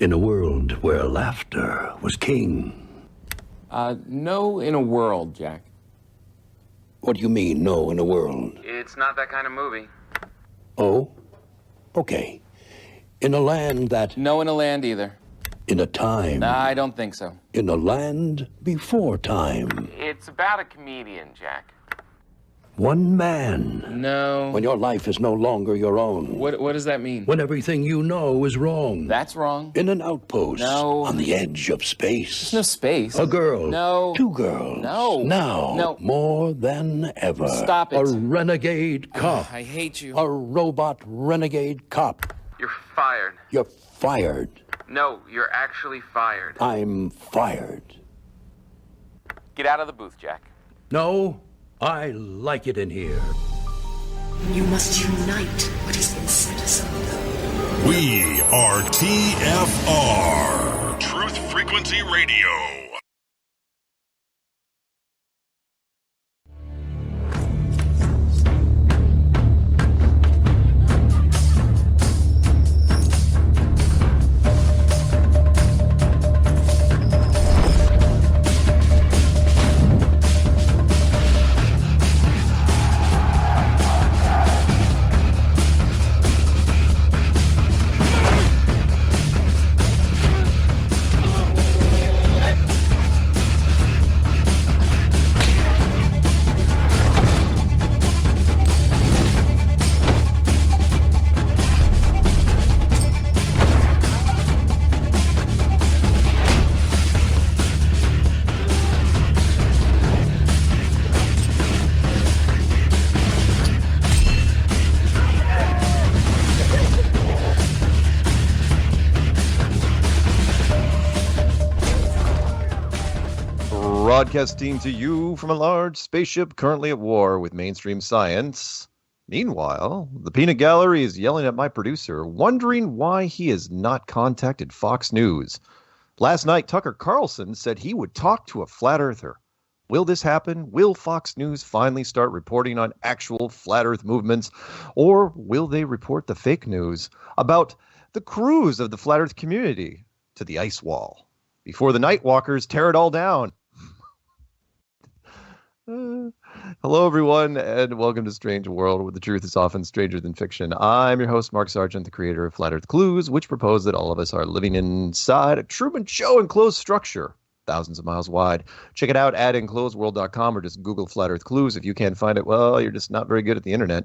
In a world where laughter was king. No in a world, Jack. What do you mean, no in a world? It's not that kind of movie. Oh? Okay. In a land that... No in a land either. In a time... I don't think so. In a land before time. It's about a comedian, Jack. One man. No. When your life is no longer your own. What does that mean? When everything you know is wrong. That's wrong. In an outpost. No. On the edge of space. There's no space. A girl. No. Two girls. No. Now. No. More than ever. Stop it. A renegade cop. I hate you. A robot renegade cop. You're fired. You're fired. No, you're actually fired. I'm fired. Get out of the booth, Jack. No, I like it in here. You must unite what has been set asunder. We are TFR, Truth Frequency Radio. Broadcasting to you from a large spaceship currently at war with mainstream science. Meanwhile, the peanut gallery is yelling at my producer, wondering why he has not contacted Fox News. Last night, Tucker Carlson said he would talk to a flat earther. Will this happen? Will Fox News finally start reporting on actual flat earth movements? Or will they report the fake news about the cruise of the flat earth community to the ice wall before the night walkers tear it all down? Hello, everyone, and welcome to Strange World, where the truth is often stranger than fiction. I'm your host, Mark Sargent, the creator of Flat Earth Clues, which propose that all of us are living inside a Tribune show enclosed structure, thousands of miles wide. Check it out at enclosedworld.com or just Google Flat Earth Clues. If you can't find it, well, you're just not very good at the internet.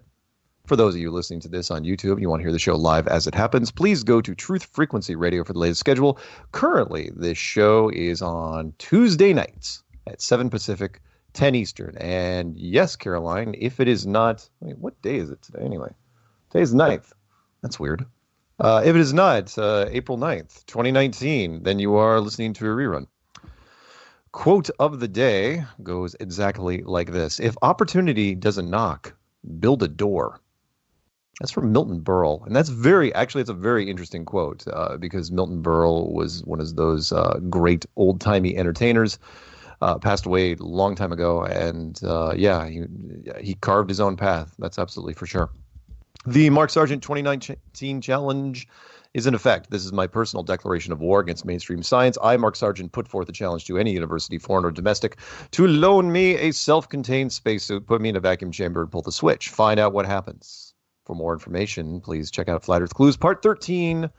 For those of you listening to this on YouTube and you want to hear the show live as it happens, please go to Truth Frequency Radio for the latest schedule. Currently, this show is on Tuesday nights at 7 Pacific, 10 Eastern. And yes, Caroline, if it is not... Wait, what day is it today anyway? Today is the 9th. That's weird. If it is not April 9th, 2019, then you are listening to a rerun. Quote of the day goes exactly like this. If opportunity doesn't knock, build a door. That's from Milton Berle. And that's it's a very interesting quote because Milton Berle was one of those great old-timey entertainers. Passed away a long time ago, and he carved his own path. That's absolutely for sure. The Mark Sargent 2019 challenge is in effect. This is my personal declaration of war against mainstream science. I, Mark Sargent, put forth a challenge to any university, foreign or domestic, to loan me a self-contained spacesuit, put me in a vacuum chamber, and pull the switch. Find out what happens. For more information, please check out Flat Earth Clues, Part 13,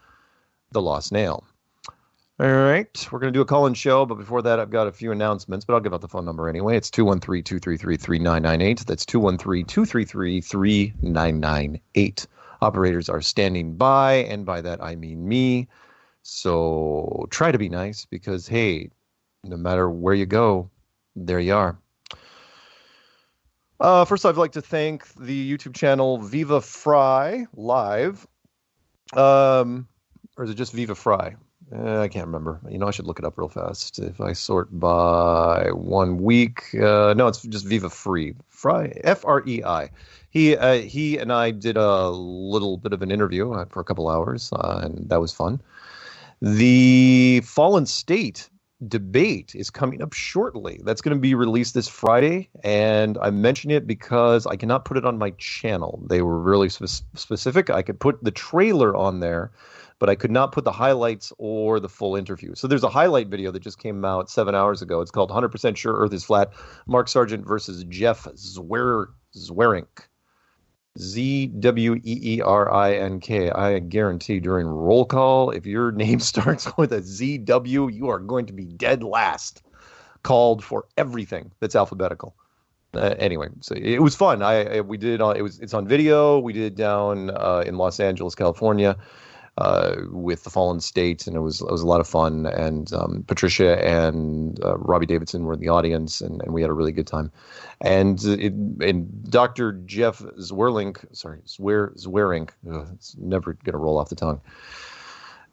The Lost Nail. All right, we're going to do a call-in show, but before that, I've got a few announcements, but I'll give out the phone number anyway. It's 213-233-3998. That's 213-233-3998. Operators are standing by, and by that I mean me. So try to be nice because, hey, no matter where you go, there you are. First, I'd like to thank the YouTube channel Viva Fry Live. Or is it just Viva Fry? I can't remember. I should look it up real fast. If I sort by 1 week, no, it's just Viva Free. Fry, F-R-E-I. He and I did a little bit of an interview for a couple hours, and that was fun. The Fallen State debate is coming up shortly. That's going to be released this Friday, and I mention it because I cannot put it on my channel. They were really specific. I could put the trailer on there, but I could not put the highlights or the full interview. So there's a highlight video that just came out 7 hours ago. It's called 100% Sure Earth is Flat, Mark Sargent versus Jeff Zweerink. Zweerink. I guarantee during roll call, if your name starts with a ZW, you are going to be dead last. Called for everything that's alphabetical. Anyway, so it was fun. We did it. It's on video. We did it down in Los Angeles, California, with the Fallen State, and it was a lot of fun. And Patricia and Robbie Davidson were in the audience, and we had a really good time. And Dr. Jeff Zweerink, it's never going to roll off the tongue,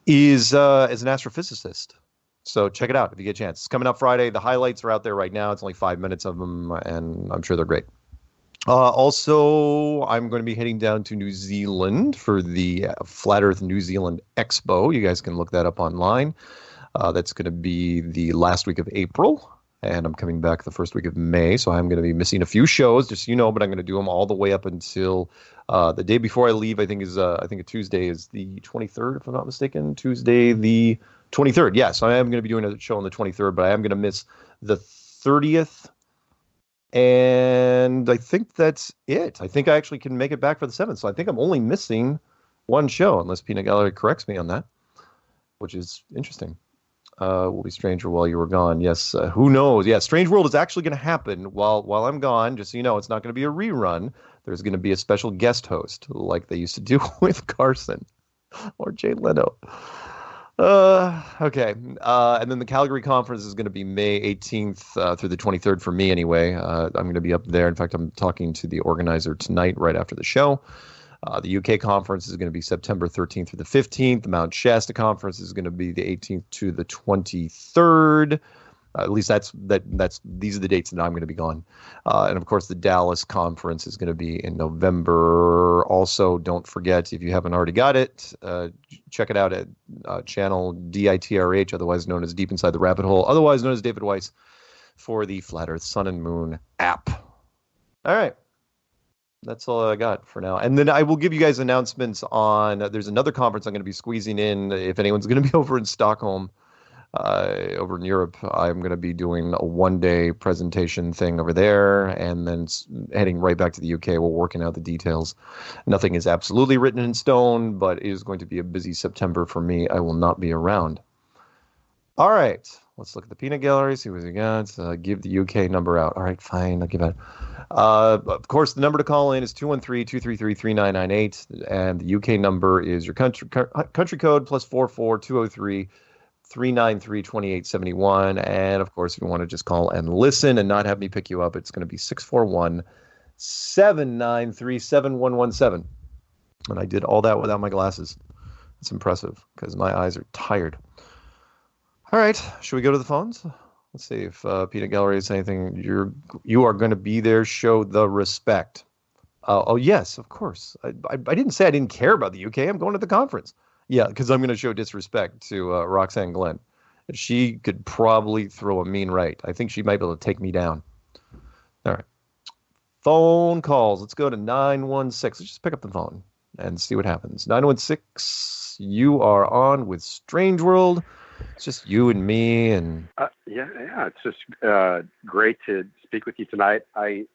is an astrophysicist. So check it out if you get a chance. It's coming up Friday. The highlights are out there right now. It's only 5 minutes of them, and I'm sure they're great. Also, I'm going to be heading down to New Zealand for the Flat Earth New Zealand Expo. You guys can look that up online. That's going to be the last week of April, and I'm coming back the first week of May, so I'm going to be missing a few shows, just so you know, but I'm going to do them all the way up until the day before I leave. I think a Tuesday is the 23rd, if I'm not mistaken. Tuesday the 23rd. Yes, I am going to be doing a show on the 23rd, but I am going to miss the 30th. And I think that's it. I think I actually can make it back for the 7th. So I think I'm only missing one show, unless Peanut Gallery corrects me on that, which is interesting. Will be Stranger while you were gone. Yes, who knows? Yeah, Strange World is actually going to happen while I'm gone. Just so you know, it's not going to be a rerun. There's going to be a special guest host, like they used to do with Carson or Jay Leno. Okay. And then the Calgary conference is going to be May 18th through the 23rd for me anyway. I'm going to be up there. In fact, I'm talking to the organizer tonight right after the show. The UK conference is going to be September 13th through the 15th. The Mount Shasta conference is going to be the 18th to the 23rd. At least these are the dates that I'm going to be gone. And of course, the Dallas conference is going to be in November. Also, don't forget, if you haven't already got it, check it out at channel DITRH, otherwise known as Deep Inside the Rabbit Hole, otherwise known as David Weiss, for the Flat Earth Sun and Moon app. All right. That's all I got for now. And then I will give you guys announcements on, there's another conference I'm going to be squeezing in. If anyone's going to be over in Stockholm, over in Europe, I'm going to be doing a one-day presentation thing over there, and then heading right back to the UK. We're working out the details. Nothing is absolutely written in stone, but it is going to be a busy September for me. I will not be around. All right, let's look at the peanut gallery, see what we got. Give the UK number out. All right, fine, I'll give it. Of course, the number to call in is 213-233-3998, and the UK number is your country code plus 44203. 393-2871. And of course, if you want to just call and listen and not have me pick you up, it's going to be 641-793-7117. And I did all that without my glasses. It's impressive because my eyes are tired. All right, should we go to the phones? Let's see if Peanut Gallery has anything. You are going to be there. Show the respect. Oh yes, of course. I didn't say I didn't care about the UK. I'm going to the conference. Yeah, because I'm going to show disrespect to Roxanne Glenn. She could probably throw a mean right. I think she might be able to take me down. All right. Phone calls. Let's go to 916. Let's just pick up the phone and see what happens. 916, you are on with Strange World. It's just you and me. And yeah, it's just great to speak with you tonight. I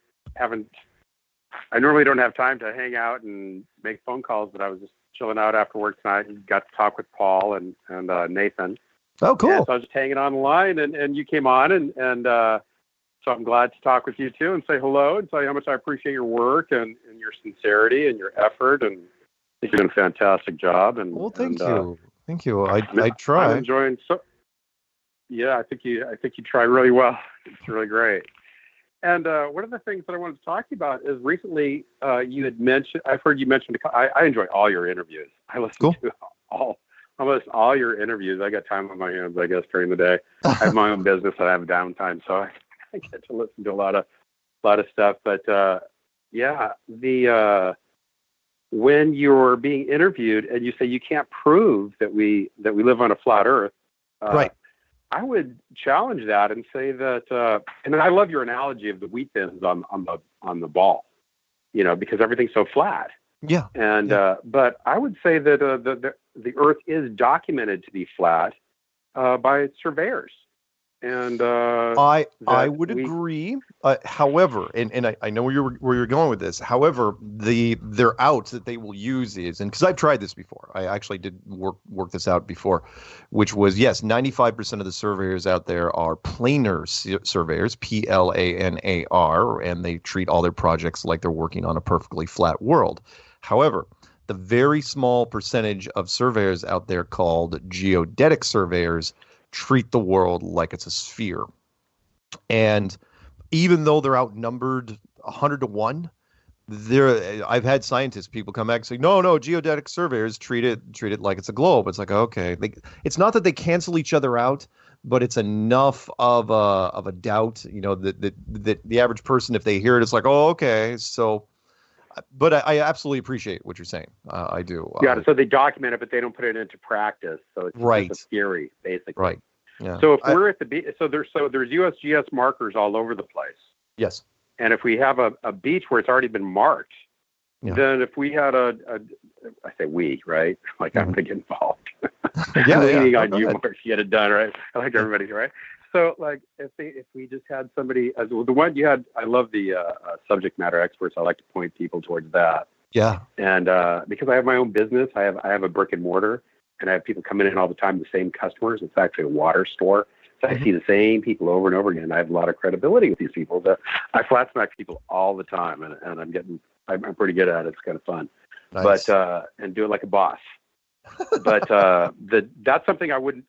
normally don't have time to hang out and make phone calls, but I was just chilling out after work tonight and got to talk with Paul and Nathan. Oh, cool. And so I was just hanging on the line, and you came on, and so I'm glad to talk with you too and say hello and tell you how much I appreciate your work and your sincerity and your effort, and I think you're doing a fantastic job. And well, thank you. Thank you. I try. I'm enjoying. Yeah, I think you try really well. It's really great. And one of the things that I wanted to talk to you about is recently you had mentioned, I've heard you mention, I enjoy all your interviews. I listen to almost all your interviews. I got time on my hands, I guess, during the day. I have my own business. I have downtime, so I get to listen to a lot of stuff. But yeah, when you're being interviewed and you say you can't prove that we live on a flat Earth, right? I would challenge that and say that, and I love your analogy of the wheat thins on the ball, because everything's so flat. Yeah. And but I would say that the Earth is documented to be flat by surveyors. And I would agree. However, and I know where you're going with this. However, their out that they will use is, and because I've tried this before, I actually did work this out before, which was, yes, 95% of the surveyors out there are planar surveyors, PLANAR, and they treat all their projects like they're working on a perfectly flat world. However, the very small percentage of surveyors out there called geodetic surveyors treat the world like it's a sphere. And even though they're outnumbered 100 to 1, I've had people come back and say, no, geodetic surveyors treat it like it's a globe. It's like, okay. It's not that they cancel each other out, but it's enough of a doubt, that the average person, if they hear it, it's like, oh, okay. So, but I absolutely appreciate what you're saying. I do. Yeah, so they document it, but they don't put it into practice. So it's right. just a theory, basically. Right. Yeah. So if we're at the beach, there's USGS markers all over the place. Yes. And if we have a beach where it's already been marked, then if we had I say we, right? Like I'm going to get involved. Leaning on you, Mark, to get it done, right? I like everybody, right? So, like, if we just had somebody, as the one you had, I love the subject matter experts. I like to point people towards that. Yeah. And because I have my own business, I have a brick and mortar, and I have people coming in all the time, the same customers. It's actually a water store. So I see the same people over and over again. I have a lot of credibility with these people. I flat smack people all the time, and I'm pretty good at it. It's kind of fun. Nice. But and do it like a boss. But that's something I wouldn't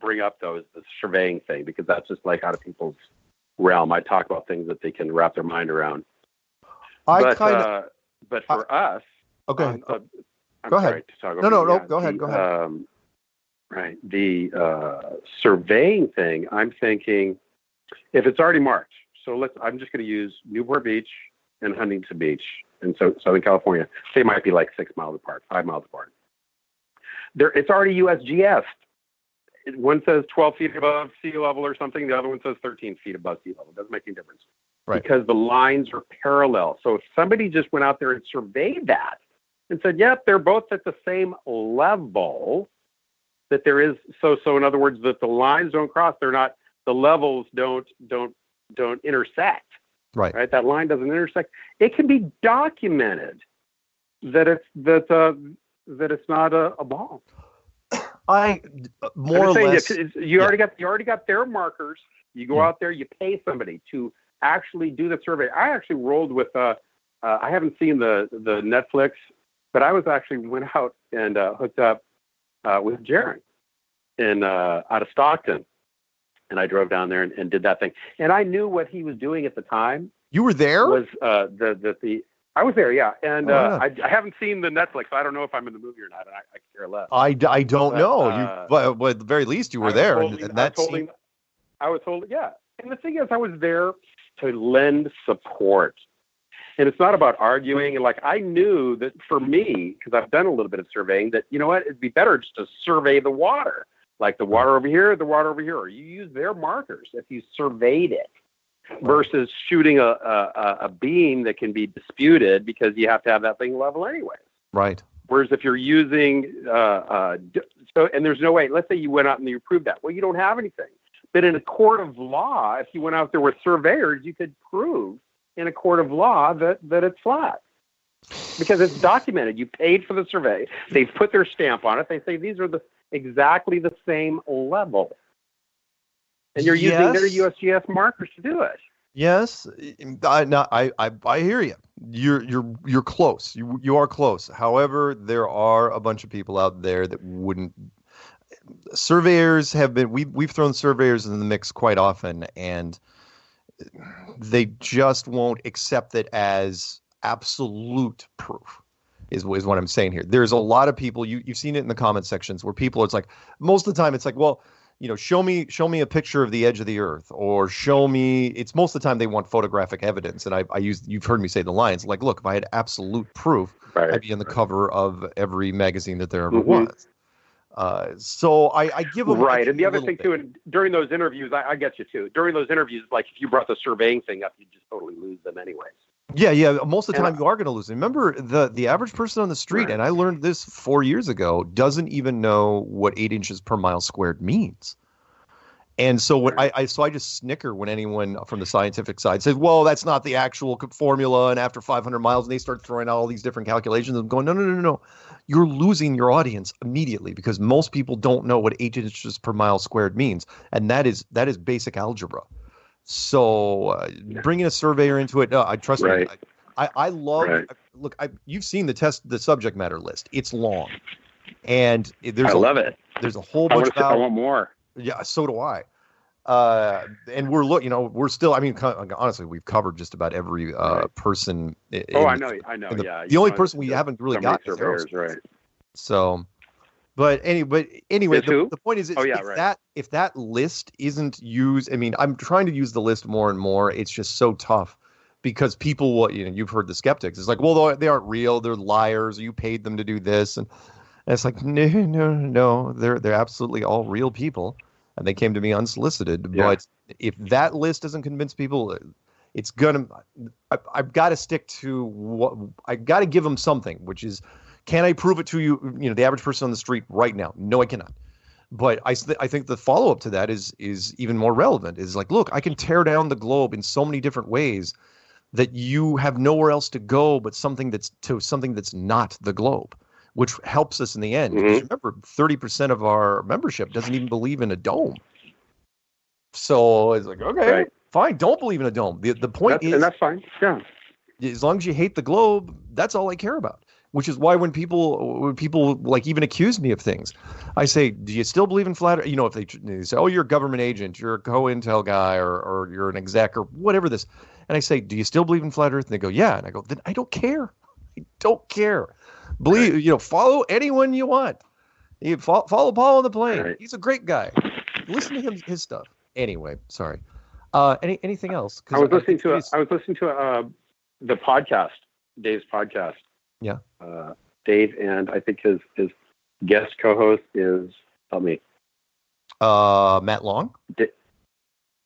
bring up, though, is the surveying thing, because that's just like out of people's realm. I talk about things that they can wrap their mind around. But for us, okay. Go ahead. No. Go ahead. Right. The surveying thing, I'm thinking, if it's already marked, I'm just going to use Newport Beach and Huntington Beach in Southern California. They might be like 6 miles apart, 5 miles apart. It's already USGS. One says 12 feet above sea level or something. The other one says 13 feet above sea level. It doesn't make any difference. Right. Because the lines are parallel. So if somebody just went out there and surveyed that and said, yep, they're both at the same level, that there is, so in other words, that the lines don't cross, the levels don't intersect. Right. That line doesn't intersect. It can be documented that it's not a ball. More or less. You already got their markers. You go out there, you pay somebody to actually do the survey. I actually rolled with I haven't seen the Netflix, but I went out and hooked up with Jaron out of Stockton, and I drove down there and did that thing. And I knew what he was doing at the time. You were there? Was I was there, yeah. And I haven't seen the Netflix. So I don't know if I'm in the movie or not. And I care less. I don't know. But at the very least, you were there. I was told, yeah. And the thing is, I was there to lend support. And it's not about arguing. And like, I knew that for me, because I've done a little bit of surveying, that, you know what, it'd be better just to survey the water. Like the water over here, the water over here. Or you use their markers if you surveyed it. Versus shooting a beam that can be disputed because you have to have that thing level anyway. Right. Whereas if you're using, and there's no way, let's say you went out and you proved that. Well, you don't have anything. But in a court of law, if you went out there with surveyors, you could prove in a court of law that it's flat. Because it's documented. You paid for the survey. They've put their stamp on it. They say these are exactly the same level. And you're using their USGS markers to do it. Yes, I hear you. You're close. You are close. However, there are a bunch of people out there that wouldn't. Surveyors have been. We've thrown surveyors in the mix quite often, and they just won't accept it as absolute proof. Is what I'm saying here. There's a lot of people. You've seen it in the comment sections where people. It's like most of the time. It's like, well, show me a picture of the edge of the earth, or show me. It's most of the time they want photographic evidence, and you've heard me say the lines like, look, if I had absolute proof, I'd be on the cover of every magazine that there ever was. So I give them right. And the a other little thing bit. too, and during those interviews, I get you too. During those interviews, like if you brought the surveying thing up, you just totally lose them anyways. Yeah. Most of the And time, you are going to lose. Remember, the average person on the street, Right. and I learned this 4 years ago, doesn't even know what 8 inches per mile squared means. And so when I just snicker when anyone from the scientific side says, "Well, that's not the actual formula," and after 500 miles, and they start throwing out all these different calculations. I'm going, no. You're losing your audience immediately because most people don't know what 8 inches per mile squared means, and that is basic algebra. So bringing a surveyor into it, I trust me. Right. I love. Right. Look, you've seen the subject matter list. It's long, and I love it. There's a whole I bunch want, I want more. Yeah, so do I. And we're still. I mean, honestly, we've covered just about every person. I know. Yeah. The only person we haven't really got is surveyors, aerospace. right? So, but anyway, the point is, if that list isn't used, I mean, I'm trying to use the list more and more. It's just so tough because people, you've heard the skeptics. It's like, well, they aren't real. They're liars. You paid them to do this, and it's like, no. They're absolutely all real people. And they came to me unsolicited. Yeah. But if that list doesn't convince people, it's gonna. I've got to stick to what I've got to give them something, which is, can I prove it to you? The average person on the street right now? No, I cannot. But I think the follow up to that is even more relevant. Is like, look, I can tear down the globe in so many different ways that you have nowhere else to go but something that's not the globe, which helps us in the end. Mm-hmm. Because remember, 30% of our membership doesn't even believe in a dome. So it's like, okay, fine, don't believe in a dome. The point is, and that's fine. Yeah. As long as you hate the globe, that's all I care about. Which is why when people like even accuse me of things, I say, do you still believe in flat Earth? If they say, oh, you're a government agent, you're a co-intel guy, or you're an exec or whatever this. And I say, do you still believe in flat Earth? And they go, yeah. And I go, then I don't care. I don't care. Believe, follow anyone you want. You follow Paul on the plane. Right. He's a great guy. Listen to his stuff. Anyway, sorry. Anything else? I was listening to the podcast, Dave's podcast. Yeah. Dave, and I think his guest co-host is, help me. Matt Long.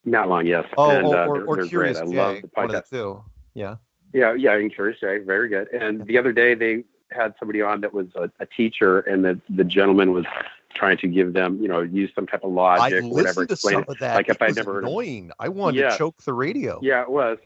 Matt Long, yes. Or Curious Jay. I love the podcast too. Yeah. Yeah, and Curious Jay, very good. And the other day they had somebody on that was a teacher, and the gentleman was trying to give them, use some type of logic, I whatever. Listened to some of that. Like if I never annoying. I wanted to choke the radio. Yeah, it was.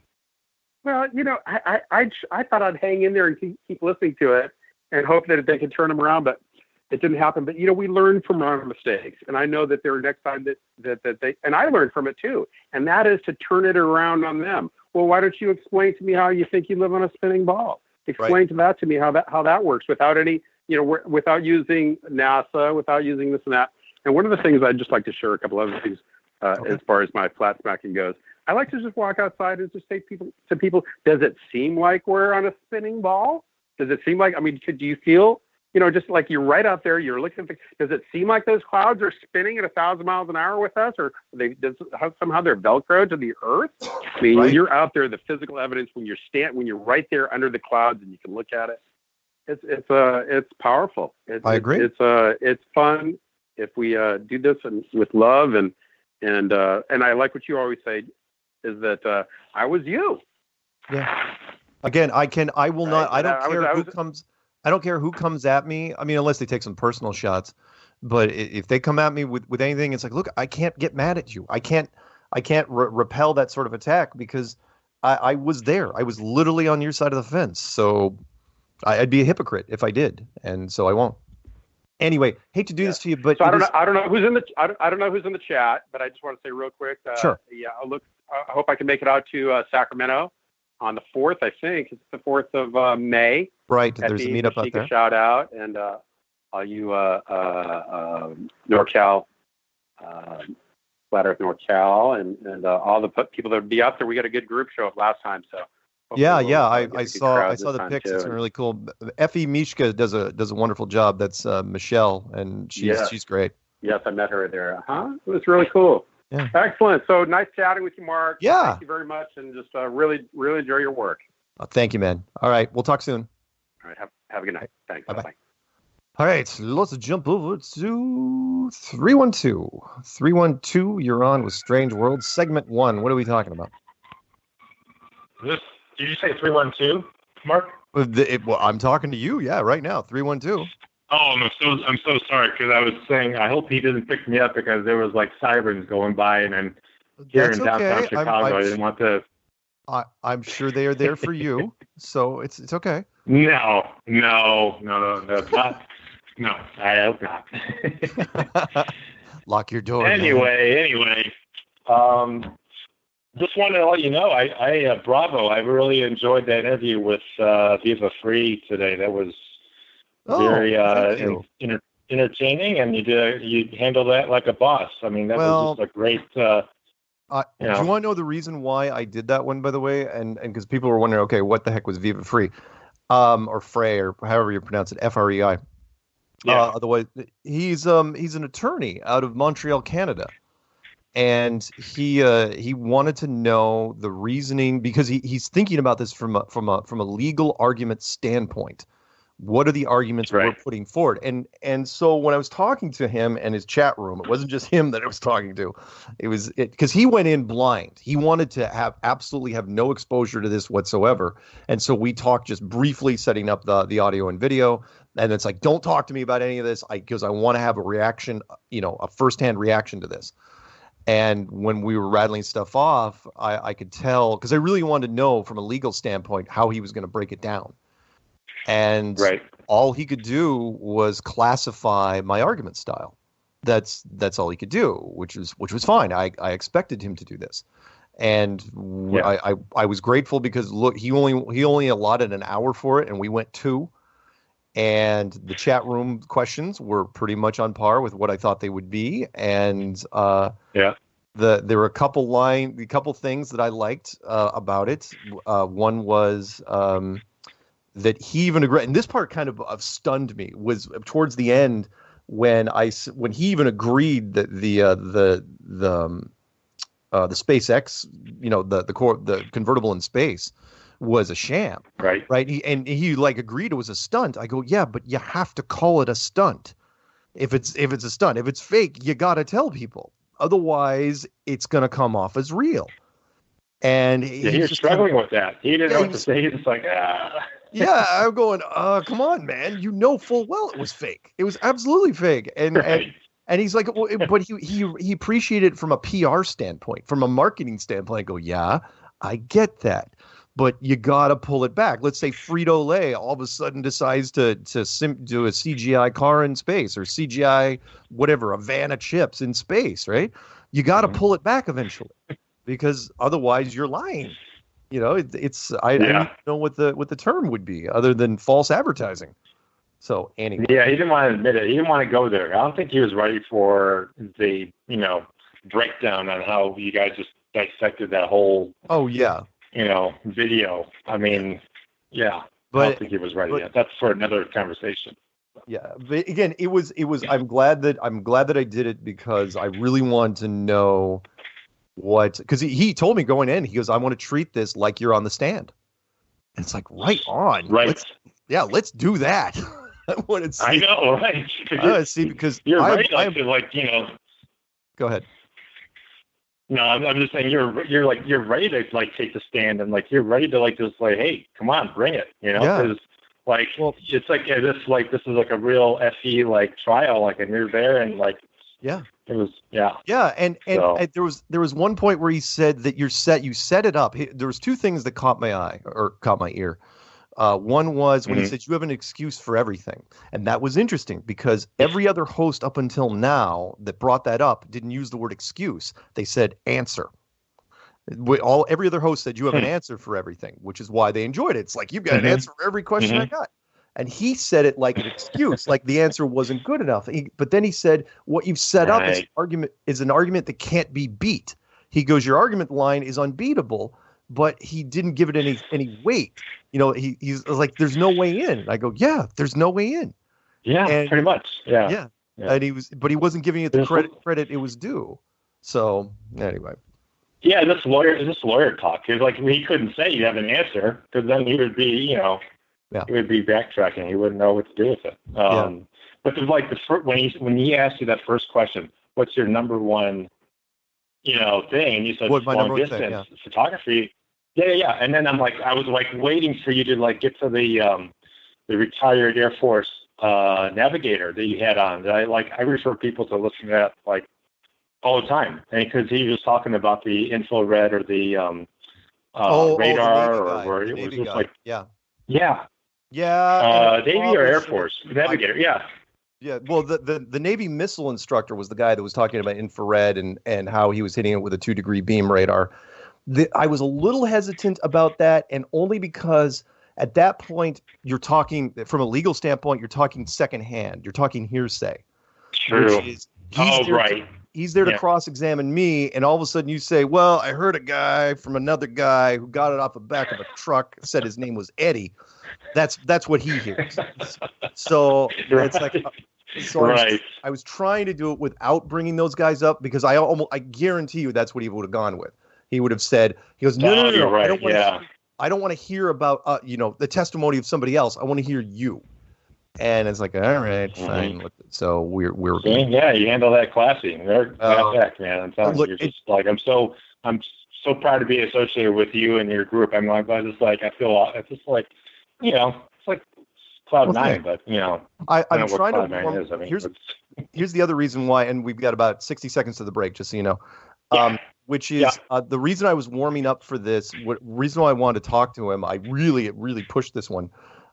Well, I thought I'd hang in there and keep listening to it and hope that they could turn them around, but it didn't happen. But we learn from our mistakes, and I know that there are next time that they, and I learned from it too, and that is to turn it around on them. Well, why don't you explain to me how you think you live on a spinning ball? Explain that to me how that works without any, without using NASA, without using this and that. And one of the things I'd just like to share a couple other things as far as my flat smacking goes. I like to just walk outside and just say to people, does it seem like we're on a spinning ball? Does it seem like, do you feel, just like you're right out there, you're looking at does it seem like those clouds are spinning at 1,000 miles an hour with us, or somehow they're Velcro to the earth? I mean, when you're out there, the physical evidence, when you're right there under the clouds and you can look at it, it's powerful. I agree. It's fun if we do this with love and I like what you always say is that I was you. Yeah. Again, I will not. I don't care who comes. I don't care who comes at me. I mean, unless they take some personal shots. But if they come at me with anything, it's like, look, I can't get mad at you. I can't repel that sort of attack because I was there. I was literally on your side of the fence. So I'd be a hypocrite if I did, and so I won't. Anyway, hate to do this to you, but so I don't know who's in the chat, but I just want to say real quick. Sure. Yeah, I hope I can make it out to Sacramento on the 4th. I think it's the 4th of May. Right. There's a meetup out there. Shout out, and all you NorCal, Flat Earth NorCal, and all the people that would be out there. We got a good group show up last time, so. Yeah. I saw the pics. It's really cool. Effie Mishka does a wonderful job. That's Michelle, and she's great. Yes, I met her there. It was really cool. Yeah. Excellent. So nice chatting with you, Mark. Yeah. Thank you very much, and just really, really enjoy your work. Thank you, man. All right, we'll talk soon. All right. Have a good night. Thanks. Bye-bye. All right, let's jump over to 312. 312, you're on with Strange World, segment 1. What are we talking about? Did you say 312, Mark? Well, I'm talking to you, yeah, right now, 312. Oh, I'm so sorry, because I was saying I hope he didn't pick me up because there was like sirens going by, and then here That's in downtown okay. Chicago, I didn't want to. I'm sure they are there for you, so it's okay. No, not. No, I hope not. Lock your door. Anyway, just wanted to let you know, I bravo, I really enjoyed that interview with Viva Free today. That was very entertaining, and you handled that like a boss. I mean, that was just a great. Do you want to know the reason why I did that one, by the way? And because people were wondering, okay, what the heck was Viva Free, or Frey, or however you pronounce it, FREI. Yeah. Otherwise, he's an attorney out of Montreal, Canada, and he wanted to know the reasoning because he's thinking about this from a legal argument standpoint. What are the arguments we're putting forward? And so when I was talking to him and his chat room, it wasn't just him that I was talking to. It was because he went in blind. He wanted to absolutely have no exposure to this whatsoever. And so we talked just briefly, setting up the audio and video. And it's like, don't talk to me about any of this, because I want to have a reaction, a firsthand reaction to this. And when we were rattling stuff off, I could tell, because I really wanted to know from a legal standpoint how he was going to break it down. And all he could do was classify my argument style. That's all he could do, which was fine. I expected him to do this, and I was grateful because look, he only allotted an hour for it, and we went 2. And the chat room questions were pretty much on par with what I thought they would be, and there were a couple things that I liked about it. One was. That he even agreed, and this part kind of stunned me, was towards the end when he even agreed that the SpaceX, the convertible in space, was a sham, right? He like agreed it was a stunt. I go, yeah, but you have to call it a stunt. If it's a stunt, if it's fake, you got to tell people. Otherwise, it's going to come off as real. And he was struggling with that. He didn't know what to say. He was like, Yeah, I'm going, come on, man. You know full well it was fake. It was absolutely fake. And he's like, well, but he appreciated it from a PR standpoint, from a marketing standpoint. I go, yeah, I get that. But you got to pull it back. Let's say Frito-Lay all of a sudden decides to do a CGI car in space, or CGI, whatever, a van of chips in space, right? You got to pull it back eventually, because otherwise you're lying. I don't even know what the term would be other than false advertising. So anyway. Yeah, he didn't want to admit it. He didn't want to go there. I don't think he was ready for the, breakdown on how you guys just dissected that whole video. I mean, yeah. But I don't think he was ready yet. That's for another conversation. Yeah. But again, it was I'm glad that I did it, because I really wanted to know because he told me going in, he goes, I want to treat this like you're on the stand. And it's like, right on. Right. Let's do that. I want to see. I know, right? I want to see, because you're right. Go ahead. No, I'm just saying you're ready to take the stand, and you're ready to just hey, come on, bring it, because it's this is a real FE trial, and you're there, and it was and there was one point where he said that you set it up. There was 2 things that caught my ear. One was when he said you have an excuse for everything, and that was interesting because every other host up until now that brought that up didn't use the word excuse. They said answer. Every other host said you have an answer for everything, which is why they enjoyed it. It's like, you've got an answer for every question I got. And he said it like an excuse, like the answer wasn't good enough. But then he said, what you've set up is an argument that can't be beat. He goes, your argument line is unbeatable, but he didn't give it any weight. He's like, there's no way in. I go, yeah, there's no way in. Yeah, pretty much. Yeah. And he wasn't giving it the credit it was due. So anyway. Yeah, this lawyer talk. He was he couldn't say you have an answer, because then he would be, he would be backtracking. He wouldn't know what to do with it. But like when he asked you that first question, what's your number one, thing? And you said long distance photography. Yeah. And then I was like waiting for you to like get to the retired Air Force navigator that you had on. I refer people to listen to that like all the time, and because he was talking about the infrared or the radar, or it was just like Navy or Air Force navigator, Yeah, well, the Navy missile instructor was the guy that was talking about infrared and how he was hitting it with a 2-degree beam radar. I was a little hesitant about that, and only because at that point you're talking from a legal standpoint, you're talking secondhand, you're talking hearsay. True. Which is, he's there to cross-examine me, and all of a sudden you say, "Well, I heard a guy from another guy who got it off the back of a truck, said his name was Eddie." That's what he hears. So it's like. I was trying to do it without bringing those guys up because I guarantee you that's what he would have gone with. He would have said, he goes, no, right. I don't want to hear about, the testimony of somebody else. I want to hear you. And it's like, all right, fine. So we're you handle that classy. They're class act, man. I'm telling you, you're just like, I'm so proud to be associated with you and your group. I'm like, I feel, it's just like, it's like Cloud 9, but I'm trying to. Here's the other reason why, and we've got about 60 seconds to the break, just so you know. Which is the reason I was warming up for this. Reason why I wanted to talk to him. I really pushed this one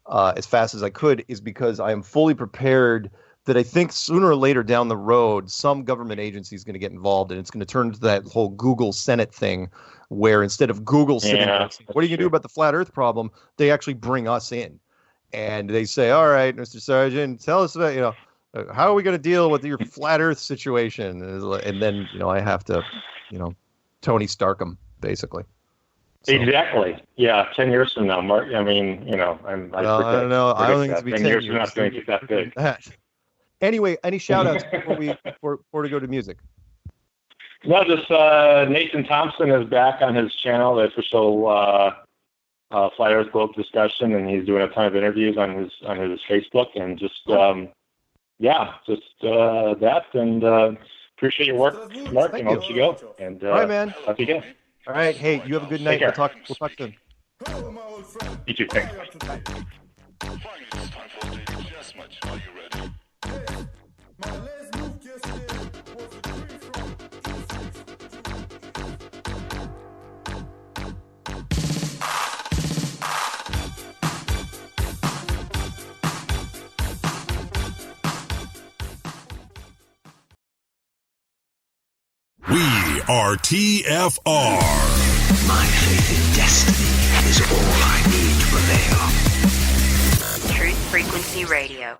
as fast as I could, is because I am fully prepared that I think sooner or later down the road, some government agency is going to get involved, and it's going to turn into that whole Google Senate thing, where instead of Google sitting there saying, "What are you going to do about the flat Earth problem?" they actually bring us in. And they say, "All right, Mr. Sargent, tell us about, how are we going to deal with your flat Earth situation?" And then, I have to, Tony Stark them, basically. So. Exactly. Yeah. 10 years from now, Mark. I mean, I don't know. I don't think it's be 10 years from now. It's going to get that big. Anyway, any shout outs before we go to music? No, just Nathan Thompson is back on his channel, the official Flat Earth Globe discussion, and he's doing a ton of interviews on his Facebook, and just that, and appreciate your work, Mark, and I'll let you go. And all right, man. Talk to you again. All right, hey, you have a good night. We'll talk soon. You too. Thanks. We are TFR. My faith in destiny is all I need to prevail. Truth Frequency Radio.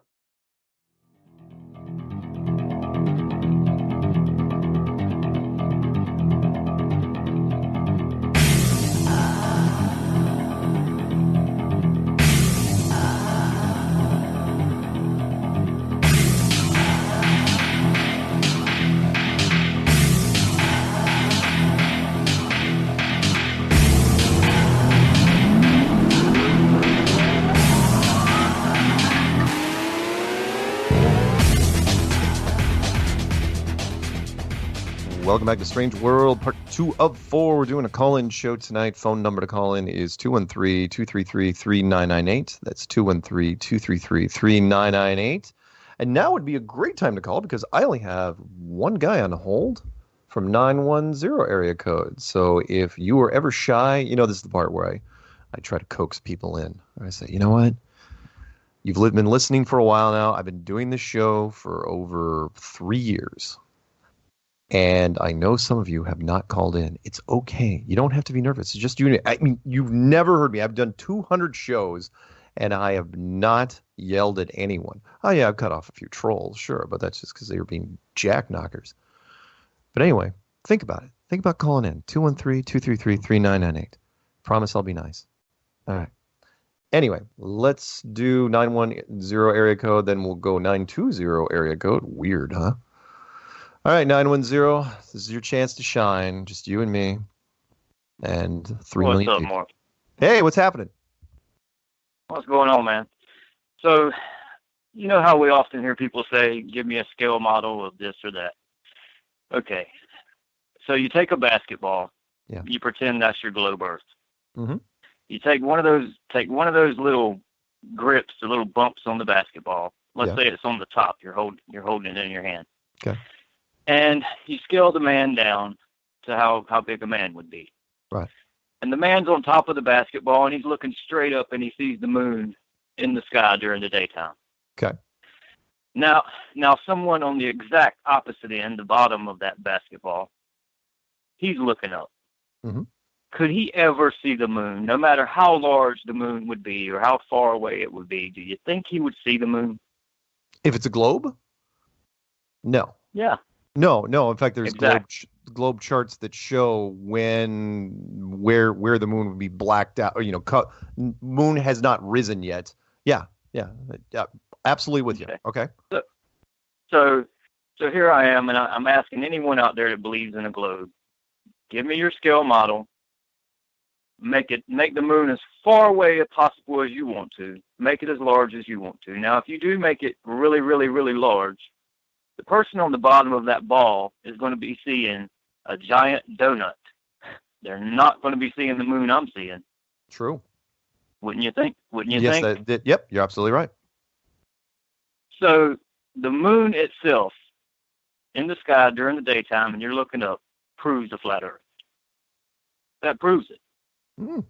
Welcome back to Strange World, part 2 of 4. We're doing a call-in show tonight. Phone number to call in is 213-233-3998. That's 213-233-3998. And now would be a great time to call because I only have one guy on hold from 910 area code. So if you were ever shy, this is the part where I try to coax people in. I say, you know what? You've been listening for a while now. I've been doing this show for over 3 years. And I know some of you have not called in. It's okay. You don't have to be nervous. It's just you. I mean, you've never heard me. I've done 200 shows, and I have not yelled at anyone. Oh, yeah, I've cut off a few trolls, sure, but that's just because they were being jackknockers. But anyway, think about it. Think about calling in. 213-233-3998. Promise I'll be nice. All right. Anyway, let's do 910 area code, then we'll go 920 area code. Weird, huh? All right, 910, this is your chance to shine. Just you and me and 3 million What's up, people. Mark? Hey, what's happening? What's going on, man? So, you know how we often hear people say, give me a scale model of this or that. Okay. So you take a basketball, you pretend that's your globe Earth. Mm-hmm. You take one of those little grips, the little bumps on the basketball. Let's say it's on the top. You're holding it in your hand. Okay. And you scale the man down to how big a man would be. Right. And the man's on top of the basketball, and he's looking straight up, and he sees the moon in the sky during the daytime. Okay. Now someone on the exact opposite end, the bottom of that basketball, he's looking up. Mm-hmm. Could he ever see the moon, no matter how large the moon would be or how far away it would be? Do you think he would see the moon? If it's a globe? No. Yeah. No. In fact, there's Exactly. globe charts that show where the moon would be blacked out. Or, moon has not risen yet. Yeah. Absolutely with you. Okay. So here I am, and I'm asking anyone out there that believes in a globe, give me your scale model. Make the moon as far away as possible as you want to. Make it as large as you want to. Now, if you do make it really, really, really large, the person on the bottom of that ball is going to be seeing a giant donut. They're not going to be seeing the moon I'm seeing. True. Wouldn't you think? Yes, yep, you're absolutely right. So the moon itself in the sky during the daytime, and you're looking up, proves the flat Earth. That proves it. Mm.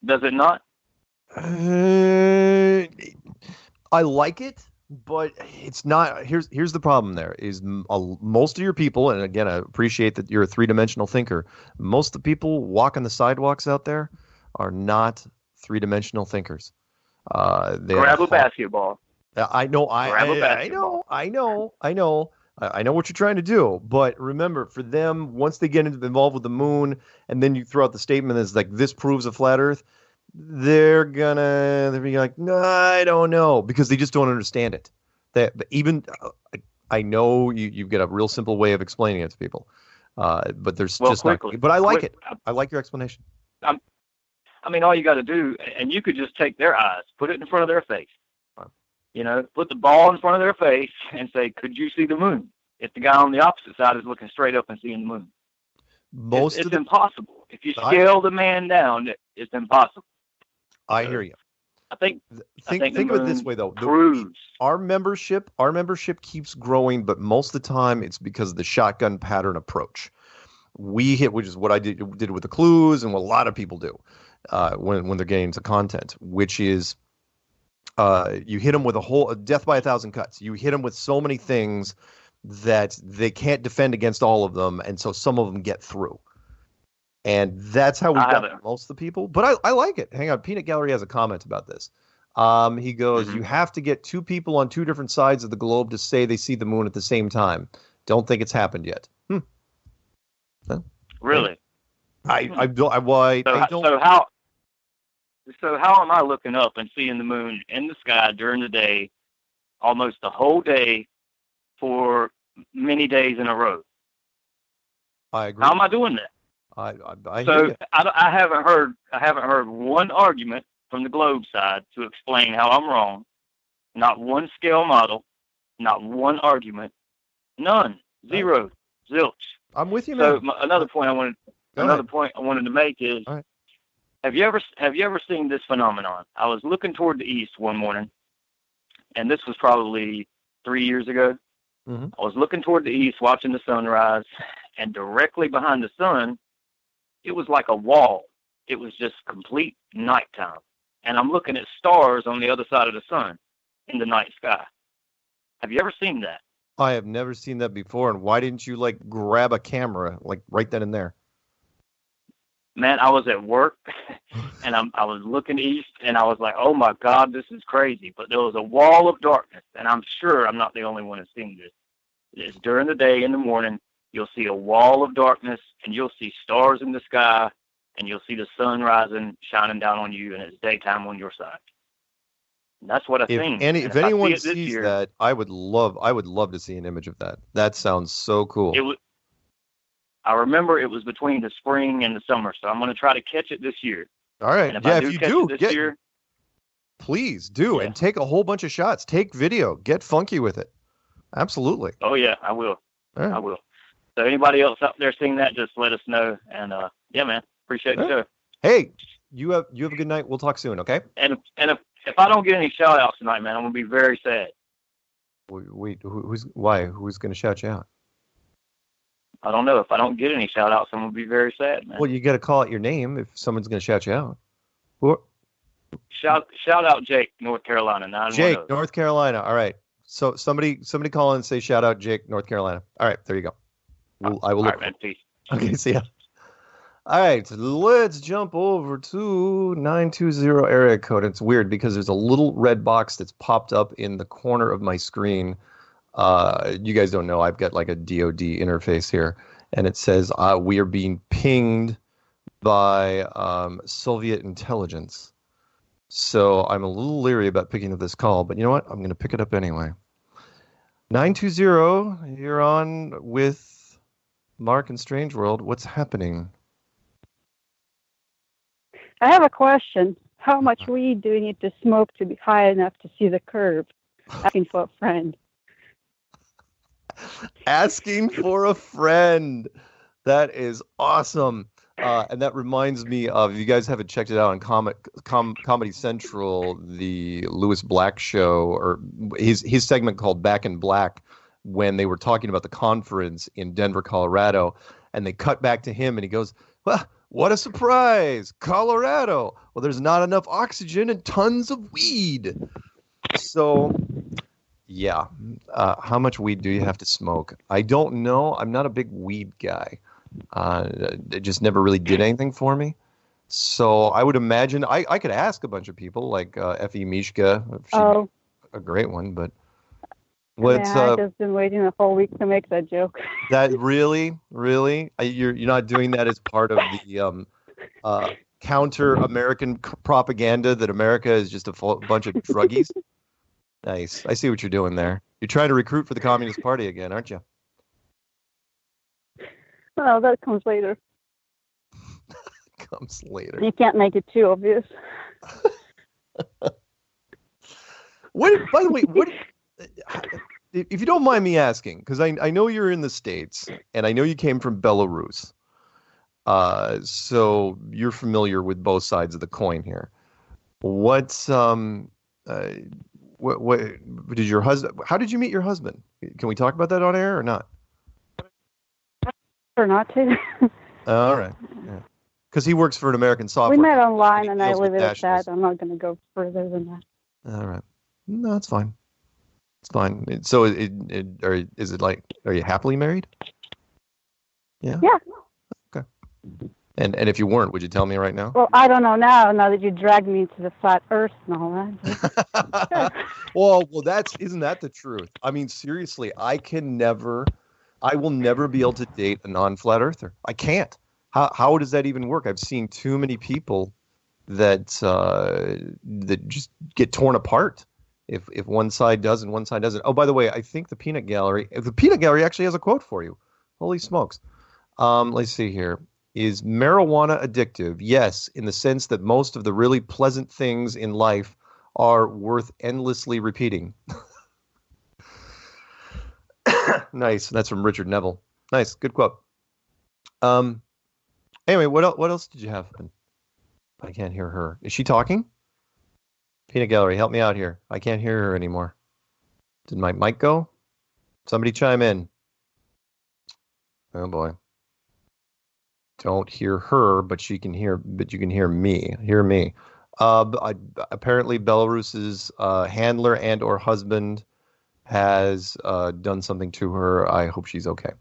Does it not? I like it, but it's not. Here's the problem. There is most of your people, and again, I appreciate that you're a three-dimensional thinker. Most of the people walking the sidewalks out there are not three-dimensional thinkers. Grab a basketball. I know. I know. I know what you're trying to do, but remember, for them, once they get involved with the moon, and then you throw out the statement that's like, this proves a flat Earth, they're be like, no, I don't know, because they just don't understand it. I know you've got a real simple way of explaining it to people, but there's just quickly, not. But I like it. I like your explanation. I mean, all you got to do, and you could just take their eyes, put it in front of their face. Put the ball in front of their face and say, could you see the moon? If the guy on the opposite side is looking straight up and seeing the moon. It's impossible. If you scale the man down, it's impossible. I hear you. I think of it this way, though. Proves. Our membership keeps growing, but most of the time it's because of the shotgun pattern approach. Which is what I did with the clues, and what a lot of people do when they're getting into content, which is you hit them with a death by 1,000 cuts. You hit them with so many things that they can't defend against all of them, and so some of them get through. And that's how we got most of the people. But I like it. Hang on, Peanut Gallery has a comment about this. He goes, you have to get two people on two different sides of the globe to say they see the moon at the same time. Don't think it's happened yet. Huh? Really? So how am I looking up and seeing the moon in the sky during the day, almost the whole day, for many days in a row? I agree. How am I doing that? I haven't heard one argument from the globe side to explain how I'm wrong. Not one scale model, not one argument, none, zero, zilch. I'm with you, man. So another point I wanted to make is, right. Have you ever seen this phenomenon? I was looking toward the east one morning, and this was probably 3 years ago. Mm-hmm. I was looking toward the east, watching the sunrise, and directly behind the sun, it was like a wall. It was just complete nighttime. And I'm looking at stars on the other side of the sun in the night sky. Have you ever seen that? I have never seen that before. And why didn't you grab a camera right then and there? Man, I was at work, and I was looking east, and I was like, oh, my God, this is crazy. But there was a wall of darkness, and I'm sure I'm not the only one that's seeing this. It's during the day, in the morning, you'll see a wall of darkness, and you'll see stars in the sky, and you'll see the sun rising, shining down on you, and it's daytime on your side. And that's what I think. If anyone sees that, I would love to see an image of that. That sounds so cool. I remember it was between the spring and the summer, so I'm going to try to catch it this year. All right. And if I do catch it this year, Please do, and take a whole bunch of shots. Take video. Get funky with it. Absolutely. Oh yeah, I will. Right. I will. So anybody else out there seeing that, just let us know. And yeah, man, appreciate the show. Hey, you have a good night. We'll talk soon, okay? And if I don't get any shout outs tonight, man, I'm gonna be very sad. Wait, why? Who's gonna shout you out? I don't know. If I don't get any shout outs, I'm gonna be very sad, man. Well, you got to call out your name if someone's gonna shout you out. Who? Shout out Jake, North Carolina. 910. Jake, North Carolina. All right. So somebody call in and say shout out Jake, North Carolina. All right, there you go. I will look. All right, man. Peace. Okay, see ya. All right, let's jump over to 920 area code. It's weird because there's a little red box that's popped up in the corner of my screen. You guys don't know, I've got like a DoD interface here, and it says we are being pinged by Soviet intelligence. So I'm a little leery about picking up this call, but you know what? I'm going to pick it up anyway. 920, you're on with Mark and Strange World. What's happening? I have a question. How much weed do you need to smoke to be high enough to see the curve? Asking for a friend. Asking for a friend. That is awesome. And that reminds me of, if you guys haven't checked it out on Comedy Central, the Louis Black show, or his segment called Back in Black, when they were talking about the conference in Denver, Colorado, and they cut back to him and he goes, well, what a surprise, Colorado. Well, there's not enough oxygen and tons of weed. So, yeah. How much weed do you have to smoke? I don't know. I'm not a big weed guy. It just never really did anything for me. So I would imagine I could ask a bunch of people like Effie Mishka. She's a great one, but what's I've just been waiting a whole week to make that joke. That really? You're not doing that as part of the counter American propaganda that America is just a bunch of druggies? Nice. I see what you're doing there. You're trying to recruit for the Communist Party again, aren't you? Oh, that comes later. Comes later. You can't make it too obvious. What? By the way, what? If you don't mind me asking, because I know you're in the States, and I know you came from Belarus, so you're familiar with both sides of the coin here. What did your husband? How did you meet your husband? Can we talk about that on air or not? Or not to. All right. Yeah. Because he works for an American software. We met online, and I deals leave with it at nationals. that. I'm not going to go further than that. All right. No, it's fine. It's fine. So, is it like, are you happily married? Yeah. Yeah. Okay. And if you weren't, would you tell me right now? Well, I don't know now that you dragged me to the flat Earth and all that. Well, isn't that the truth? I mean, seriously, I will never be able to date a non-flat earther. I can't. How does that even work? I've seen too many people that just get torn apart if one side does and one side doesn't. Oh, by the way, I think the Peanut Gallery actually has a quote for you. Holy smokes. Let's see here. Is marijuana addictive? Yes, in the sense that most of the really pleasant things in life are worth endlessly repeating. Nice. That's from Richard Neville. Nice. Good quote. Anyway, what else did you have? I can't hear her. Is she talking? Peanut Gallery, help me out here. I can't hear her anymore. Did my mic go? Somebody chime in. Oh boy. Don't hear her, but you can hear me. Hear me. Apparently Belarus's handler and or husband has done something to her. I hope she's okay.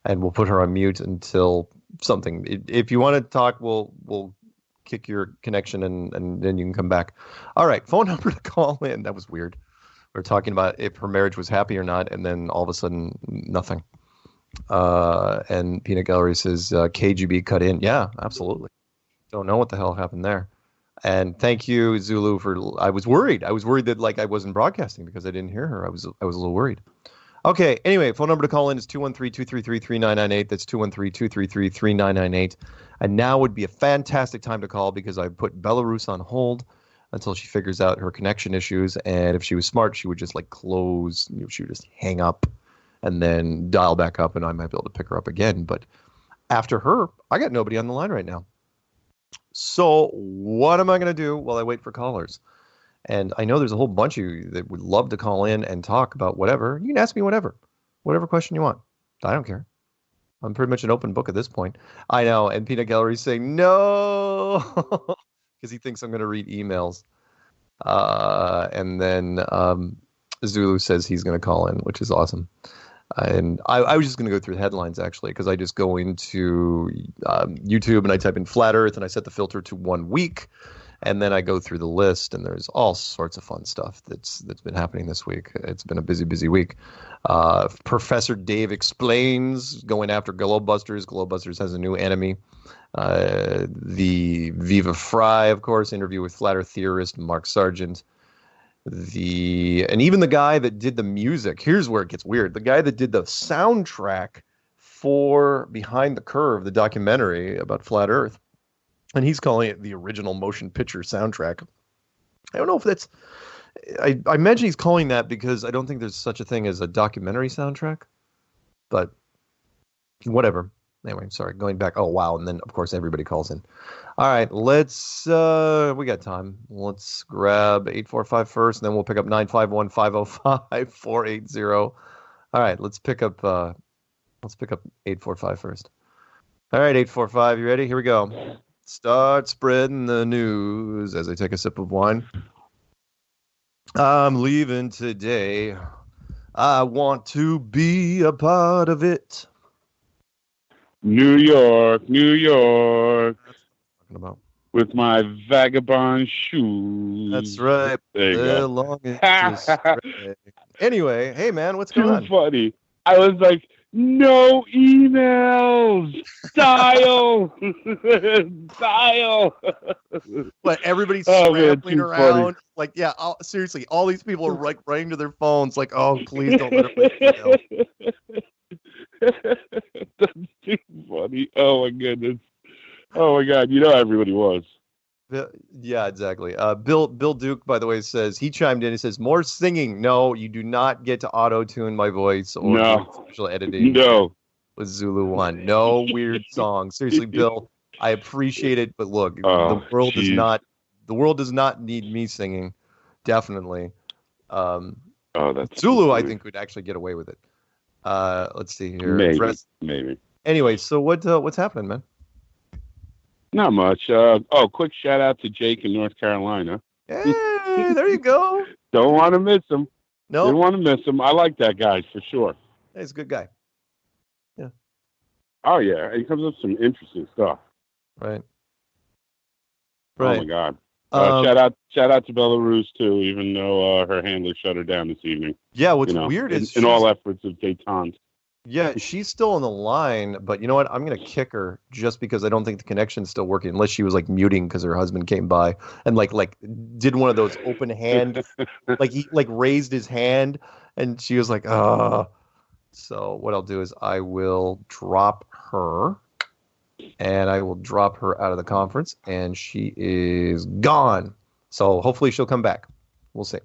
And we'll put her on mute until something. If you want to talk, we'll kick your connection and then you can come back. All right, phone number to call in. That was weird. We're talking about if her marriage was happy or not, and then all of a sudden, nothing. And Peanut Gallery says, KGB cut in. Yeah, absolutely. Don't know what the hell happened there. And thank you, Zulu, I was worried. I was worried that I wasn't broadcasting because I didn't hear her. I was a little worried. Okay, anyway, phone number to call in is 213-233-3998. That's 213-233-3998. And now would be a fantastic time to call because I put Belarus on hold. until she figures out her connection issues. And if she was smart, she would just like close, she would just hang up and then dial back up, and I might be able to pick her up again. But after her, I got nobody on the line right now. So what am I going to do while I wait for callers? And I know there's a whole bunch of you that would love to call in and talk about whatever. You can ask me whatever question you want. I don't care. I'm pretty much an open book at this point. I know. And Peanut Gallery's saying no because he thinks I'm going to read emails. And then Zulu says he's going to call in, which is awesome. And I was just going to go through the headlines, actually, because I just go into YouTube and I type in Flat Earth and I set the filter to 1 week. And then I go through the list, and there's all sorts of fun stuff that's been happening this week. It's been a busy, busy week. Professor Dave Explains, going after Globebusters. Globebusters has a new enemy. The Viva Fry, of course, interview with Flat Earth theorist Mark Sargent. And even the guy that did the music. Here's where it gets weird. The guy that did the soundtrack for Behind the Curve, the documentary about Flat Earth. And he's calling it the original motion picture soundtrack. I don't know if that's... I imagine he's calling that because I don't think there's such a thing as a documentary soundtrack. But whatever. Anyway, sorry, going back. Oh, wow. And then, of course, everybody calls in. All right, let's... we got time. Let's grab 845 first, and then we'll pick up 951-505-480. All right, let's pick up 845 first. All right, 845, you ready? Here we go. Start spreading the news as I take a sip of wine. I'm leaving today. I want to be a part of it. New York, New York. Talking about with my vagabond shoes. That's right. There you go. Longest anyway, hey man, what's going on? Too funny. I was like, no emails. Dial. Dial. But everybody's scrambling around. Funny. Like, yeah, seriously, all these people are like running to their phones like, oh, please don't let them email. That's too funny. Oh my goodness. Oh my God. You know everybody was. Yeah, exactly. Bill Duke, by the way, says he chimed in. He says more singing. No, you do not get to auto tune my voice or special editing. No, with Zulu One. No weird songs. Seriously, Bill, I appreciate it, but look, the world does not need me singing. Definitely. That's Zulu. I think would actually get away with it. Let's see here. Maybe. Anyway, so what's happening, man? Not much. Quick shout out to Jake in North Carolina. Hey, there you go. Don't want to miss him. No. Don't want to miss him. I like that guy for sure. Hey, he's a good guy. Yeah. Oh yeah, he comes up with some interesting stuff. Right. Oh my God. Shout out to Belarus too, even though her handler shut her down this evening. Yeah, what's weird is in all efforts of détente. Yeah, she's still on the line, but you know what? I'm going to kick her just because I don't think the connection's still working, unless she was like muting because her husband came by and like did one of those open hand, like he like raised his hand and she was like, So what I'll do is I will drop her and I will drop her out of the conference and she is gone. So hopefully she'll come back. We'll see.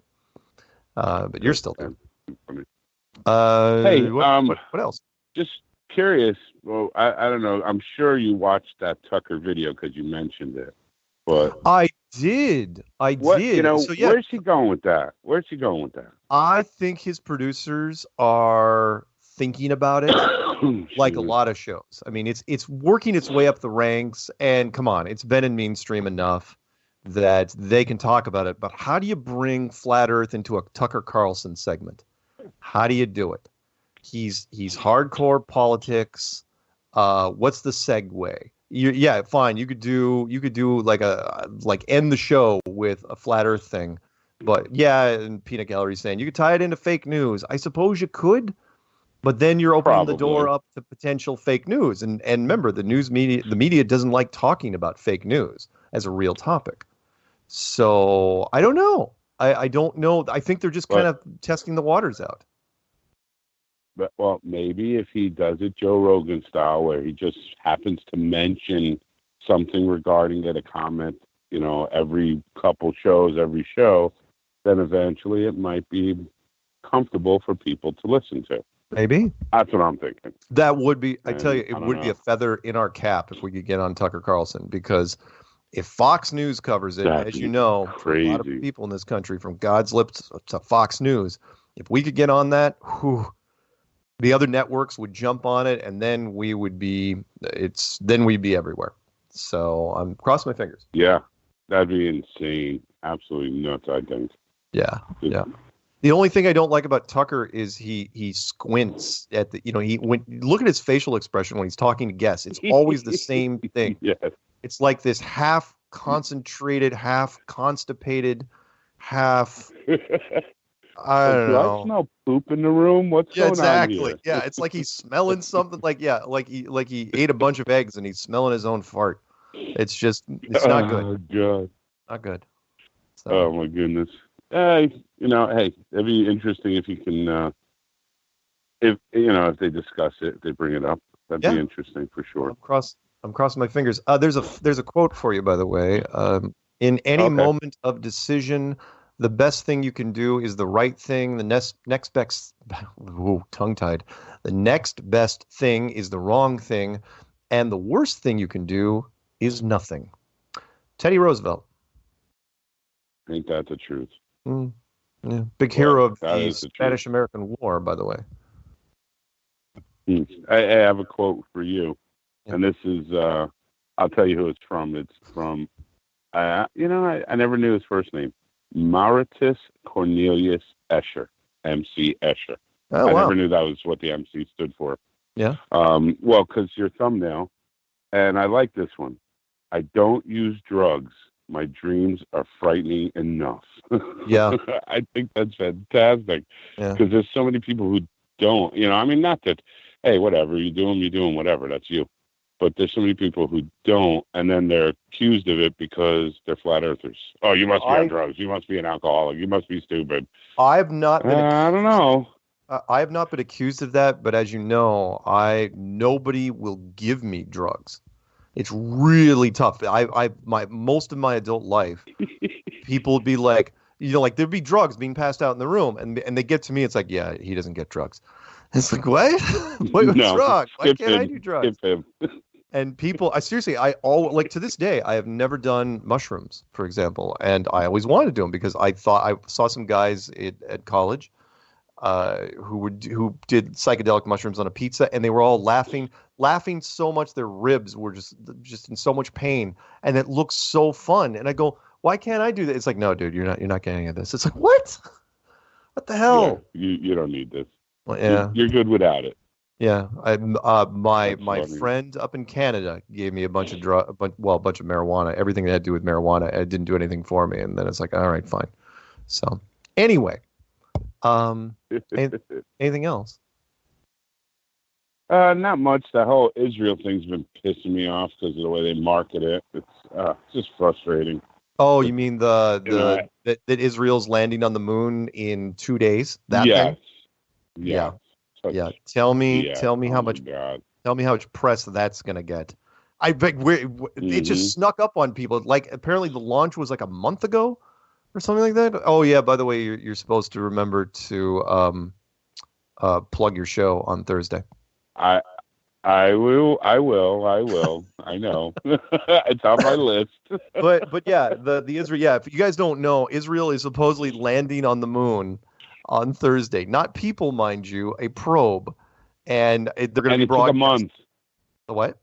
But you're still there. Hey, what else? Just curious. Well, I don't know. I'm sure you watched that Tucker video because you mentioned it. But I did. You know, so, yeah. Where's he going with that? I think his producers are thinking about it like a lot of shows. I mean, it's working its way up the ranks, and come on, it's been in mainstream enough that they can talk about it. But how do you bring Flat Earth into a Tucker Carlson segment? How do you do it? He's hardcore politics. What's the segue? Yeah, fine. You could do like end the show with a Flat Earth thing, but yeah. And Peanut Gallery saying you could tie it into fake news. I suppose you could, but then you're opening the door up to potential fake news. And remember, the media doesn't like talking about fake news as a real topic. So I don't know. I don't know. I think they're just kind of testing the waters out. But, well, maybe if he does it Joe Rogan style, where he just happens to mention something regarding it, a comment every couple shows, every show, then eventually it might be comfortable for people to listen to. Maybe. That's what I'm thinking. That would be, I And tell you, it I don't would be know. a feather in our cap if we could get on Tucker Carlson, because if Fox News covers it, That'd as be you know, for a lot of crazy. people in this country, from God's lips to Fox News, if we could get on that, the other networks would jump on it, and then we'd be everywhere. So I'm crossing my fingers. Yeah, that'd be insane. Absolutely nuts, I think. Yeah, yeah. The only thing I don't like about Tucker is he squints at the, look at his facial expression when he's talking to guests. It's always the same thing. Yes. It's like this half concentrated, half constipated, half, I don't Do know. I smell poop in the room? What's going Exactly. on here? Yeah, it's like he's smelling something like he ate a bunch of eggs and he's smelling his own fart. It's not good. Oh, God. Not good. So. Oh, my goodness. Hey, it'd be interesting if you can, if they discuss it, if they bring it up. That'd be interesting for sure. I'm crossing my fingers. There's a quote for you, by the way. In any moment of decision, the best thing you can do is the right thing. The next best, tongue-tied. The next best thing is the wrong thing, and the worst thing you can do is nothing. Teddy Roosevelt. Ain't that the truth? Yeah. Big hero of that the is the Spanish-American War, by the way. I have a quote for you, and this is, I'll tell you who it's from. It's from, I never knew his first name, Mauritius Cornelius Escher, MC Escher. Oh, I wow. never knew that was what the MC stood for. Yeah. Well, because your thumbnail, and I like this one. I don't use drugs. My dreams are frightening enough. Yeah. I think that's fantastic. Because there's so many people who don't, not that, hey, whatever, you do them, whatever, that's you. But there's so many people who don't, and then they're accused of it because they're flat earthers. Oh, you must be on drugs. You must be an alcoholic. You must be stupid. I've not been. I don't know. I have not been accused of that, but as you know, nobody will give me drugs. It's really tough. Most of my adult life, people would be like, there'd be drugs being passed out in the room, and they get to me. It's like, yeah, he doesn't get drugs. It's like, what? What's drugs? Why can't I do drugs? Skip him. And people, to this day, I have never done mushrooms, for example, and I always wanted to do them because I thought I saw some guys at college who did psychedelic mushrooms on a pizza, and they were all laughing so much their ribs were just in so much pain, and it looks so fun. And I go, why can't I do that? It's like, no, dude, you're not getting any of this. It's like, what the hell? Yeah, you don't need this. Well, yeah, you're good without it. Yeah, my friend up in Canada gave me a bunch of a bunch of marijuana. Everything that had to do with marijuana, it didn't do anything for me. And then it's like, all right, fine. So anyway, anything else? Not much. That whole Israel thing's been pissing me off because of the way they market it. It's just frustrating. Oh, you mean that Israel's landing on the moon in 2 days? That thing? Yeah. Yeah. Tell me how much. God. Tell me how much press that's gonna get. It just snuck up on people. Like apparently the launch was like a month ago, or something like that. Oh yeah. By the way, you're supposed to remember to plug your show on Thursday. I will. I know. It's on my list. but yeah, the Israel. Yeah, if you guys don't know, Israel is supposedly landing on the moon on Thursday. Not people, mind you, a probe, and they're going to be broadcast. Took a month. The what?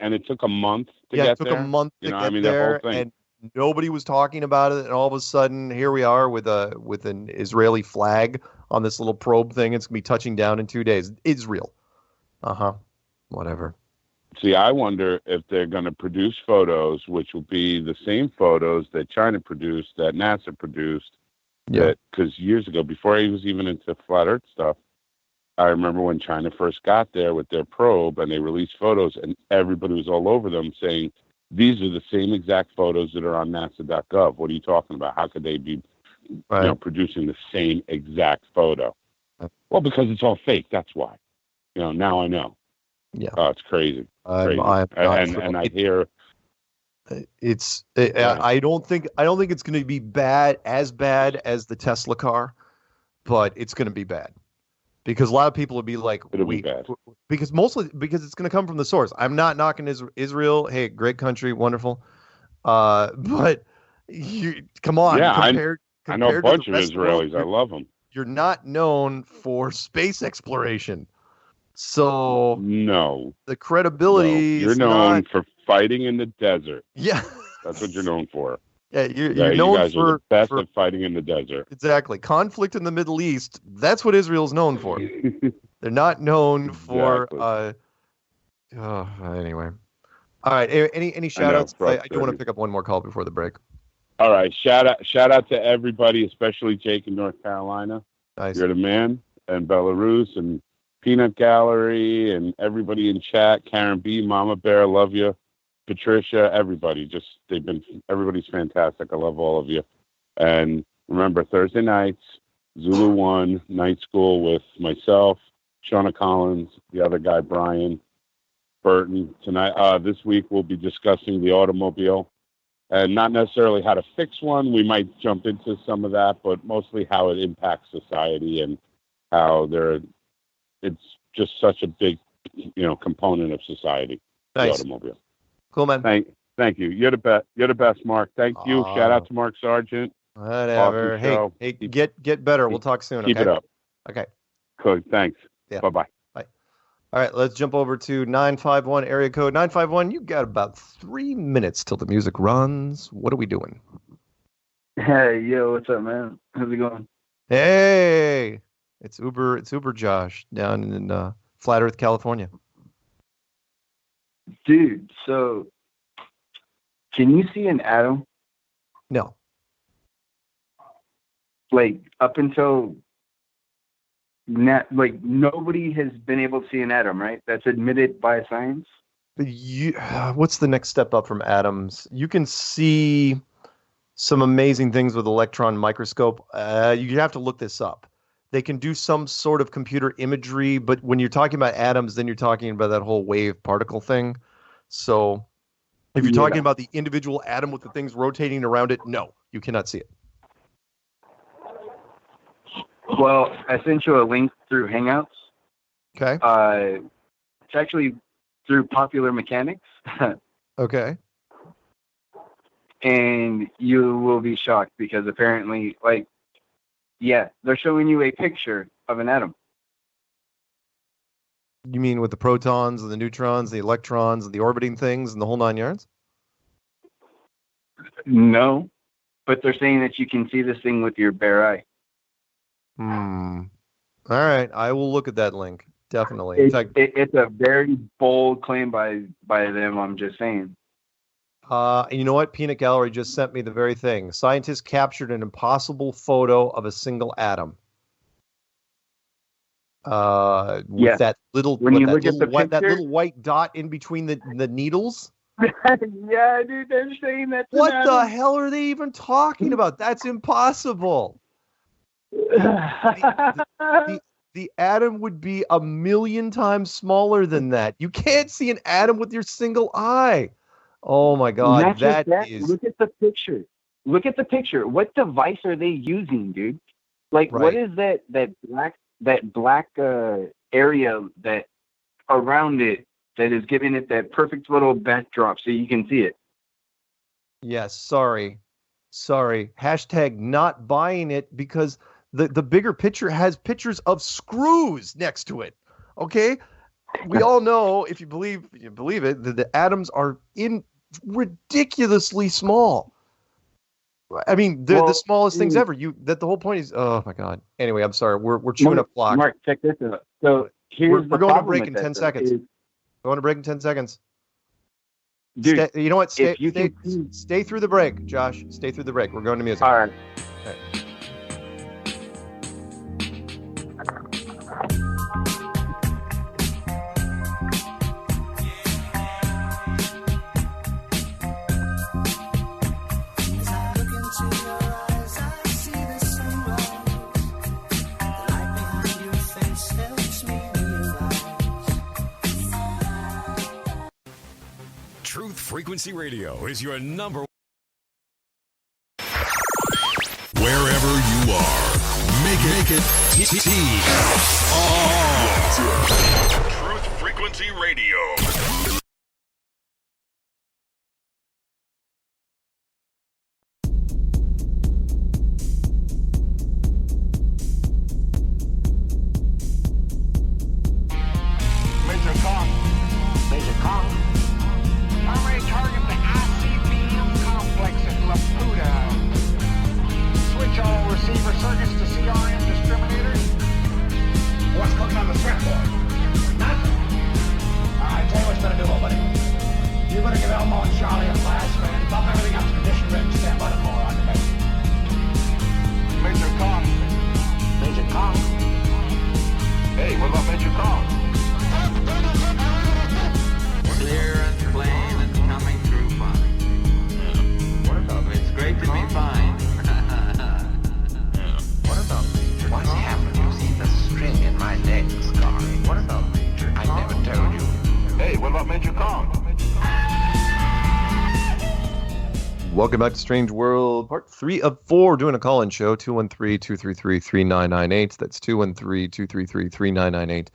And it took a month to get there. Yeah, it took a month to get there, the whole thing. And nobody was talking about it. And all of a sudden, here we are with an Israeli flag on this little probe thing. It's going to be touching down in 2 days. Israel. Whatever. See, I wonder if they're going to produce photos, which will be the same photos that China produced, that NASA produced. Yeah. Because years ago, before I was even into flat Earth stuff, I remember when China first got there with their probe and they released photos, and everybody was all over them saying, these are the same exact photos that are on NASA.gov. What are you talking about? How could they be producing the same exact photo? Well, because it's all fake. That's why. Now I know. Yeah. Oh, it's crazy. And I hear I don't think it's going to be bad as the Tesla car, but it's going to be bad because a lot of people will be like, it'll be bad because it's going to come from the source. I'm not knocking Israel. Hey, great country, wonderful. But come on. Yeah, compared I know a bunch to of the Israelis. world, I love them. You're not known for space exploration. So no, the credibility you're is known for fighting in the desert. Yeah, that's what you're known for. Yeah, you're known you guys are the best for at fighting in the desert. Exactly, conflict in the Middle East. That's what Israel's known for. They're not known for. Anyway, all right. Any shout outs? I do want to pick up one more call before the break. All right, shout out to everybody, especially Jake in North Carolina. Nice. You're the man, and Belarus and Peanut Gallery and everybody in chat. Karen B, Mama Bear, love you. Patricia, everybody. Everybody's fantastic. I love all of you. And remember, Thursday nights, Zulu 1 night school with myself, Shauna Collins, the other guy, Brian Burton. Tonight, this week, we'll be discussing the automobile. And not necessarily how to fix one. We might jump into some of that, but mostly how it impacts society and how it's just such a big, component of society. Nice. The automobile. Cool, man. Thank you. You're the best, Mark. Thank you. Shout out to Mark Sargent. Whatever. Awesome hey, get better. We'll talk soon. Keep okay? it up. Okay. Cool. Thanks. Yeah. Bye-bye. Bye. All right, let's jump over to 951 area code 951. You got about 3 minutes till the music runs. What are we doing? Hey, yo, what's up, man? How's it going? Hey, it's Uber Josh down in Flat Earth, California. Dude, so can you see an atom? No. Like up until nobody has been able to see an atom, right? That's admitted by science. What's the next step up from atoms? You can see some amazing things with electron microscope. You have to look this up. They can do some sort of computer imagery, but when you're talking about atoms, then you're talking about that whole wave particle thing. So if you're talking about the individual atom with the things rotating around it, no, you cannot see it. Well, I sent you a link through Hangouts. Okay. It's actually through Popular Mechanics. Okay. And you will be shocked because apparently, they're showing you a picture of an atom. You mean with the protons and the neutrons, the electrons, and the orbiting things and the whole 9 yards? No, but they're saying that you can see this thing with your bare eye. All right, I will look at that link. Definitely. It's a very bold claim by them. I'm just saying. And you know what? Peanut Gallery just sent me the very thing. Scientists captured an impossible photo of a single atom. With that little that little white dot in between the needles. Yeah, dude, they're saying that. What the hell are they even talking about? That's impossible. The atom would be 1,000,000 times smaller than that. You can't see an atom with your single eye. Oh my God, that is. Look at the picture. Look at the picture. What device are they using, dude? What is that black area that around it that is giving it that perfect little backdrop so you can see it? Yes, sorry. Hashtag not buying it because the bigger picture has pictures of screws next to it. Okay? We all know, if you believe it, that the atoms are ridiculously small. I mean, they're the smallest things ever. The whole point is, oh my God. Anyway, I'm sorry. We're chewing up clock. Mark, check this out. So here's we're going to break in 10 seconds. Going to break in 10 seconds. Dude, you know what? Stay through the break, Josh. Stay through the break. We're going to music. All right. Truth Frequency Radio is your number. Wherever you are, make it Truth Frequency Radio. Major Kong. Primary target the ICBM complex at Laputa. Switch all receiver circuits to CRM discriminators. What's cooking on the threat board? Nothing. Alright, tell you what you better do, buddy. You better give Elmo and Charlie a flash, man. Bump everything up to condition ready. Stand by the call on the base. Major Kong. Major Kong. Hey, what about Major Kong? Clear and plain and coming through fine. It's great to be fine. What about Major What's happened? You see the string in my neck, Scar. What about Major Kong? I never told you. Hey, what about Major Kong? Welcome back to Strange World, part 3 of 4, doing a call-in show, 213-233-3998. That's 213-233-3998.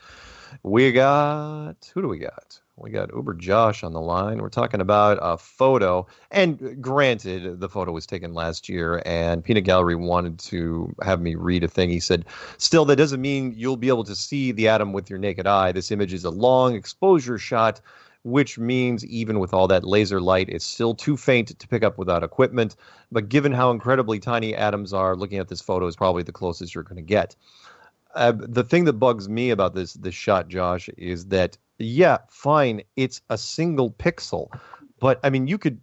We got, who do we got? We got Uber Josh on the line. We're talking about a photo, and granted, the photo was taken last year, and Peanut Gallery wanted to have me read a thing. He said, still, that doesn't mean you'll be able to see the atom with your naked eye. This image is a long exposure shot, which means even with all that laser light, it's still too faint to pick up without equipment. But given how incredibly tiny atoms are, looking at this photo is probably the closest you're going to get. The thing that bugs me about this shot, Josh, is that, yeah, fine, it's a single pixel, but I mean, you could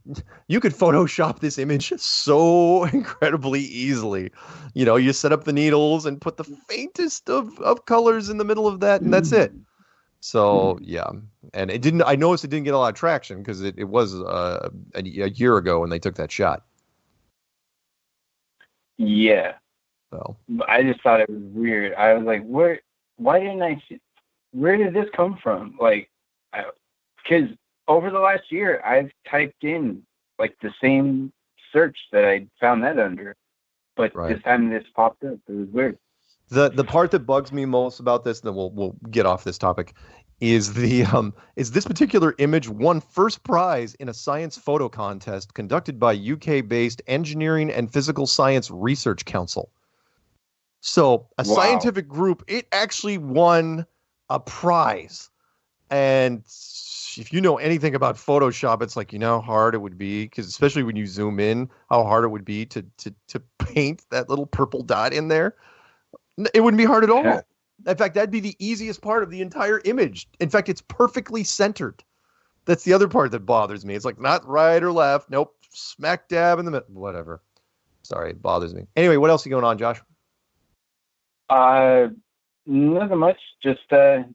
Photoshop this image so incredibly easily. You know, you set up the needles and put the faintest of colors in the middle of that, and that's it. So yeah, and it didn't. I noticed it didn't get a lot of traction because it was a year ago when they took that shot. Yeah. So I just thought it was weird. I was like, why didn't I see, where did this come from? Like, because over the last year, I've typed in like the same search that I found that under, but this time this popped up. It was weird. The part that bugs me most about this, and then we'll get off this topic, is this particular image won first prize in a science photo contest conducted by UK-based Engineering and Physical Science Research Council. So a scientific group, it actually won a prize. And if you know anything about Photoshop, it's like, you know how hard it would be, because especially when you zoom in, how hard it would be to paint that little purple dot in there. It wouldn't be hard at all. In fact, that'd be the easiest part of the entire image. In fact, it's perfectly centered. That's the other part that bothers me. It's like not right or left. Nope. Smack dab in the middle. Whatever. Sorry, it bothers me. Anyway, what else is going on, Josh? Nothing much. Just been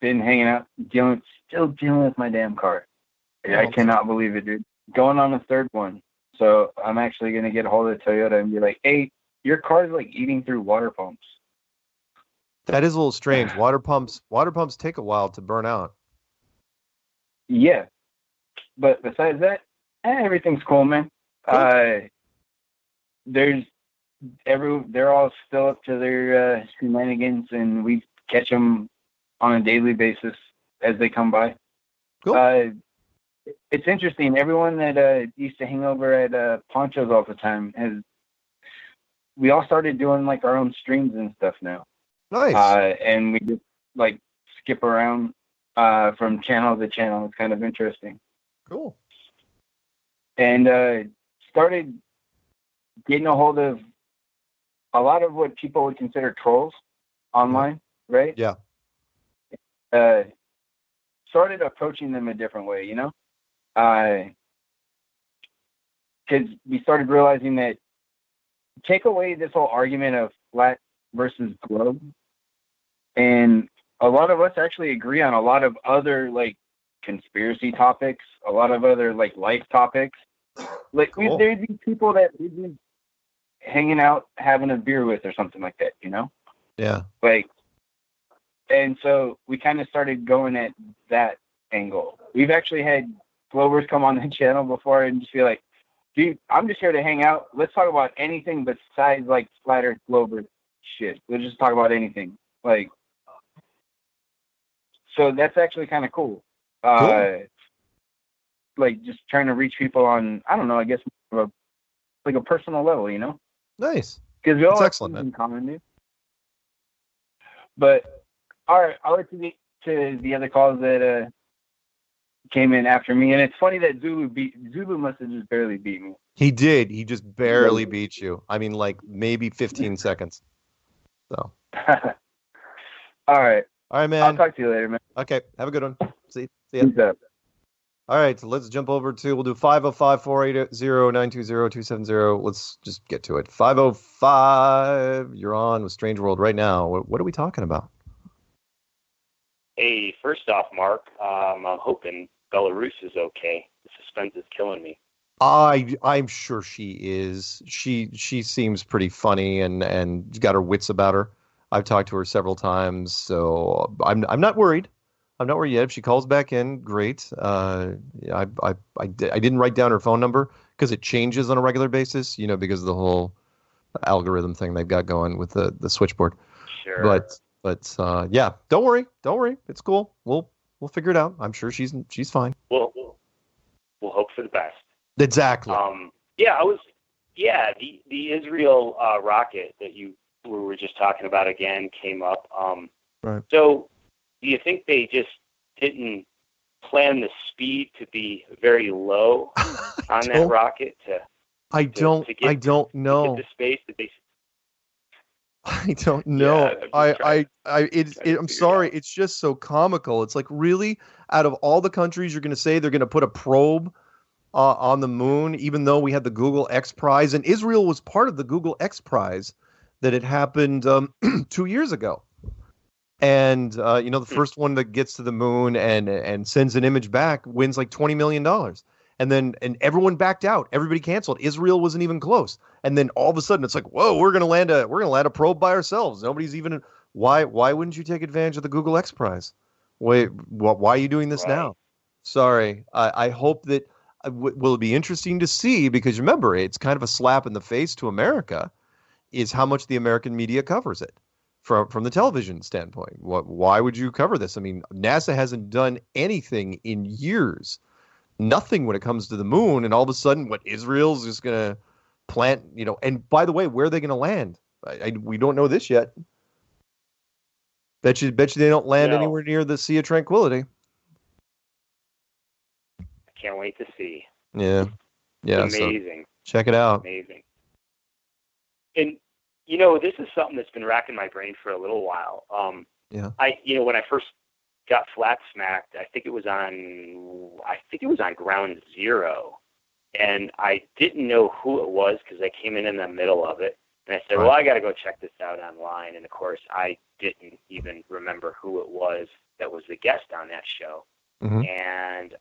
hanging out, still dealing with my damn car. I cannot believe it, dude. Going on the third one. So I'm actually gonna get a hold of Toyota and be like, hey, your car's like eating through water pumps. That is a little strange. Water pumps take a while to burn out. Yeah. But besides that, everything's cool, man. Cool. They're all still up to their shenanigans, and we catch them on a daily basis as they come by. Cool. It's interesting. Everyone that used to hang over at Poncho's all the time we all started doing like our own streams and stuff now. Nice. And we just like skip around from channel to channel. It's kind of interesting. Cool. And started getting a hold of a lot of what people would consider trolls online, right? Yeah. Started approaching them a different way, you know? Because we started realizing that take away this whole argument of flat versus globe, and a lot of us actually agree on a lot of other like conspiracy topics, a lot of other like life topics. Like cool. There'd be people that we'd be hanging out having a beer with or something like that, you know? Yeah. Like, and so we kind of started going at that angle. We've actually had Globers come on the channel before and just be like, dude, I'm just here to hang out. Let's talk about anything besides like flat Earth Glober shit. We'll just talk about anything. Like, so that's actually kind of cool. Like just trying to reach people on, I don't know, I guess like a personal level, you know? Nice. Because we all That's have excellent, things man. in common, dude. But all right, I'll let you to the other calls that came in after me. And it's funny that Zulu must have just barely beat me. He did. He just barely beat you. I mean, like maybe 15 seconds. So. All right. All right, man. I'll talk to you later, man. Okay. Have a good one. See ya. All right. So let's jump over to, we'll do 505-480-920-270. Let's just get to it. 505, you're on with Strange World right now. What are we talking about? Hey, first off, Mark, I'm hoping Belarus is okay. The suspense is killing me. I'm sure she is. She seems pretty funny and got her wits about her. I've talked to her several times, so I'm not worried. I'm not worried yet. If she calls back in, great. I didn't write down her phone number because it changes on a regular basis, you know, because of the whole algorithm thing they've got going with the switchboard. Sure. But yeah, don't worry. It's cool. We'll figure it out. I'm sure she's fine. We'll hope for the best. Exactly. The Israel rocket that we were just talking about again came up. Right. So, do you think they just didn't plan the speed to be very low on that rocket I don't know. To get to space? Did they? I don't know. Yeah, I'm sorry. It's just so comical. It's like, really, out of all the countries, you're going to say they're going to put a probe on the moon, even though we had the Google X Prize, and Israel was part of the Google X Prize that had happened 2 years ago. And the first one that gets to the moon and sends an image back wins like $20 million. And everyone backed out. Everybody canceled. Israel wasn't even close. And then all of a sudden it's like, whoa, we're gonna land a probe by ourselves. Nobody's even. Why wouldn't you take advantage of the Google X Prize? Why are you doing this now? Sorry. I hope that will be interesting to see, because remember, it's kind of a slap in the face to America, is how much the American media covers it from the television standpoint. Why would you cover this? I mean, NASA hasn't done anything in years. Nothing when it comes to the moon, and all of a sudden, Israel's just going to plant, and by the way, where are they going to land? We don't know this yet. Bet you they don't land anywhere near the Sea of Tranquility. I can't wait to see. Yeah. It's amazing. So check it out. Amazing. And, this is something that's been racking my brain for a little while. Yeah. When I first got flat smacked, I think it was on Ground Zero, and I didn't know who it was because I came in the middle of it, and I said, well, I got to go check this out online, and of course I didn't even remember who it was that was the guest on that show. Mm-hmm. And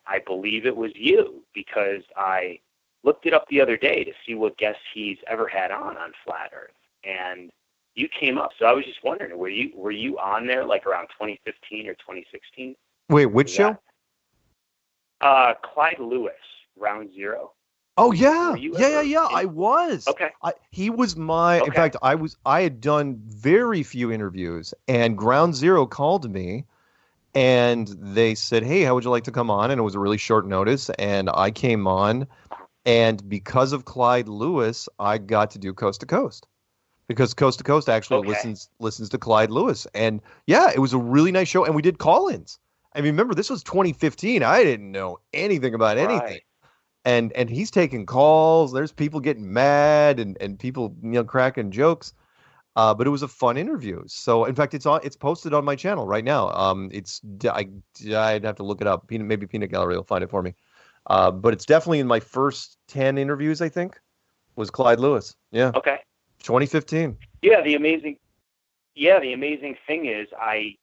I believe it was you, because I looked it up the other day to see what guests he's ever had on Flat Earth, and you came up. So I was just wondering, were you on there like around 2015 or 2016? Wait, which show? Clyde Lewis, Ground Zero. Oh yeah, yeah. I was. Okay. He was my. Okay. In fact, I had done very few interviews, and Ground Zero called me, and they said, "Hey, how would you like to come on?" And it was a really short notice, and I came on, and because of Clyde Lewis, I got to do Coast to Coast. Because Coast to Coast actually listens to Clyde Lewis. And yeah, it was a really nice show. And we did call-ins. I mean, remember, this was 2015. I didn't know anything about anything. And he's taking calls. There's people getting mad and people cracking jokes. But it was a fun interview. So in fact, it's posted on my channel right now. I'd have to look it up. Maybe Peanut Gallery will find it for me. But it's definitely in my first 10 interviews, I think, was Clyde Lewis. Yeah. Okay. 2015. Yeah, the amazing thing is I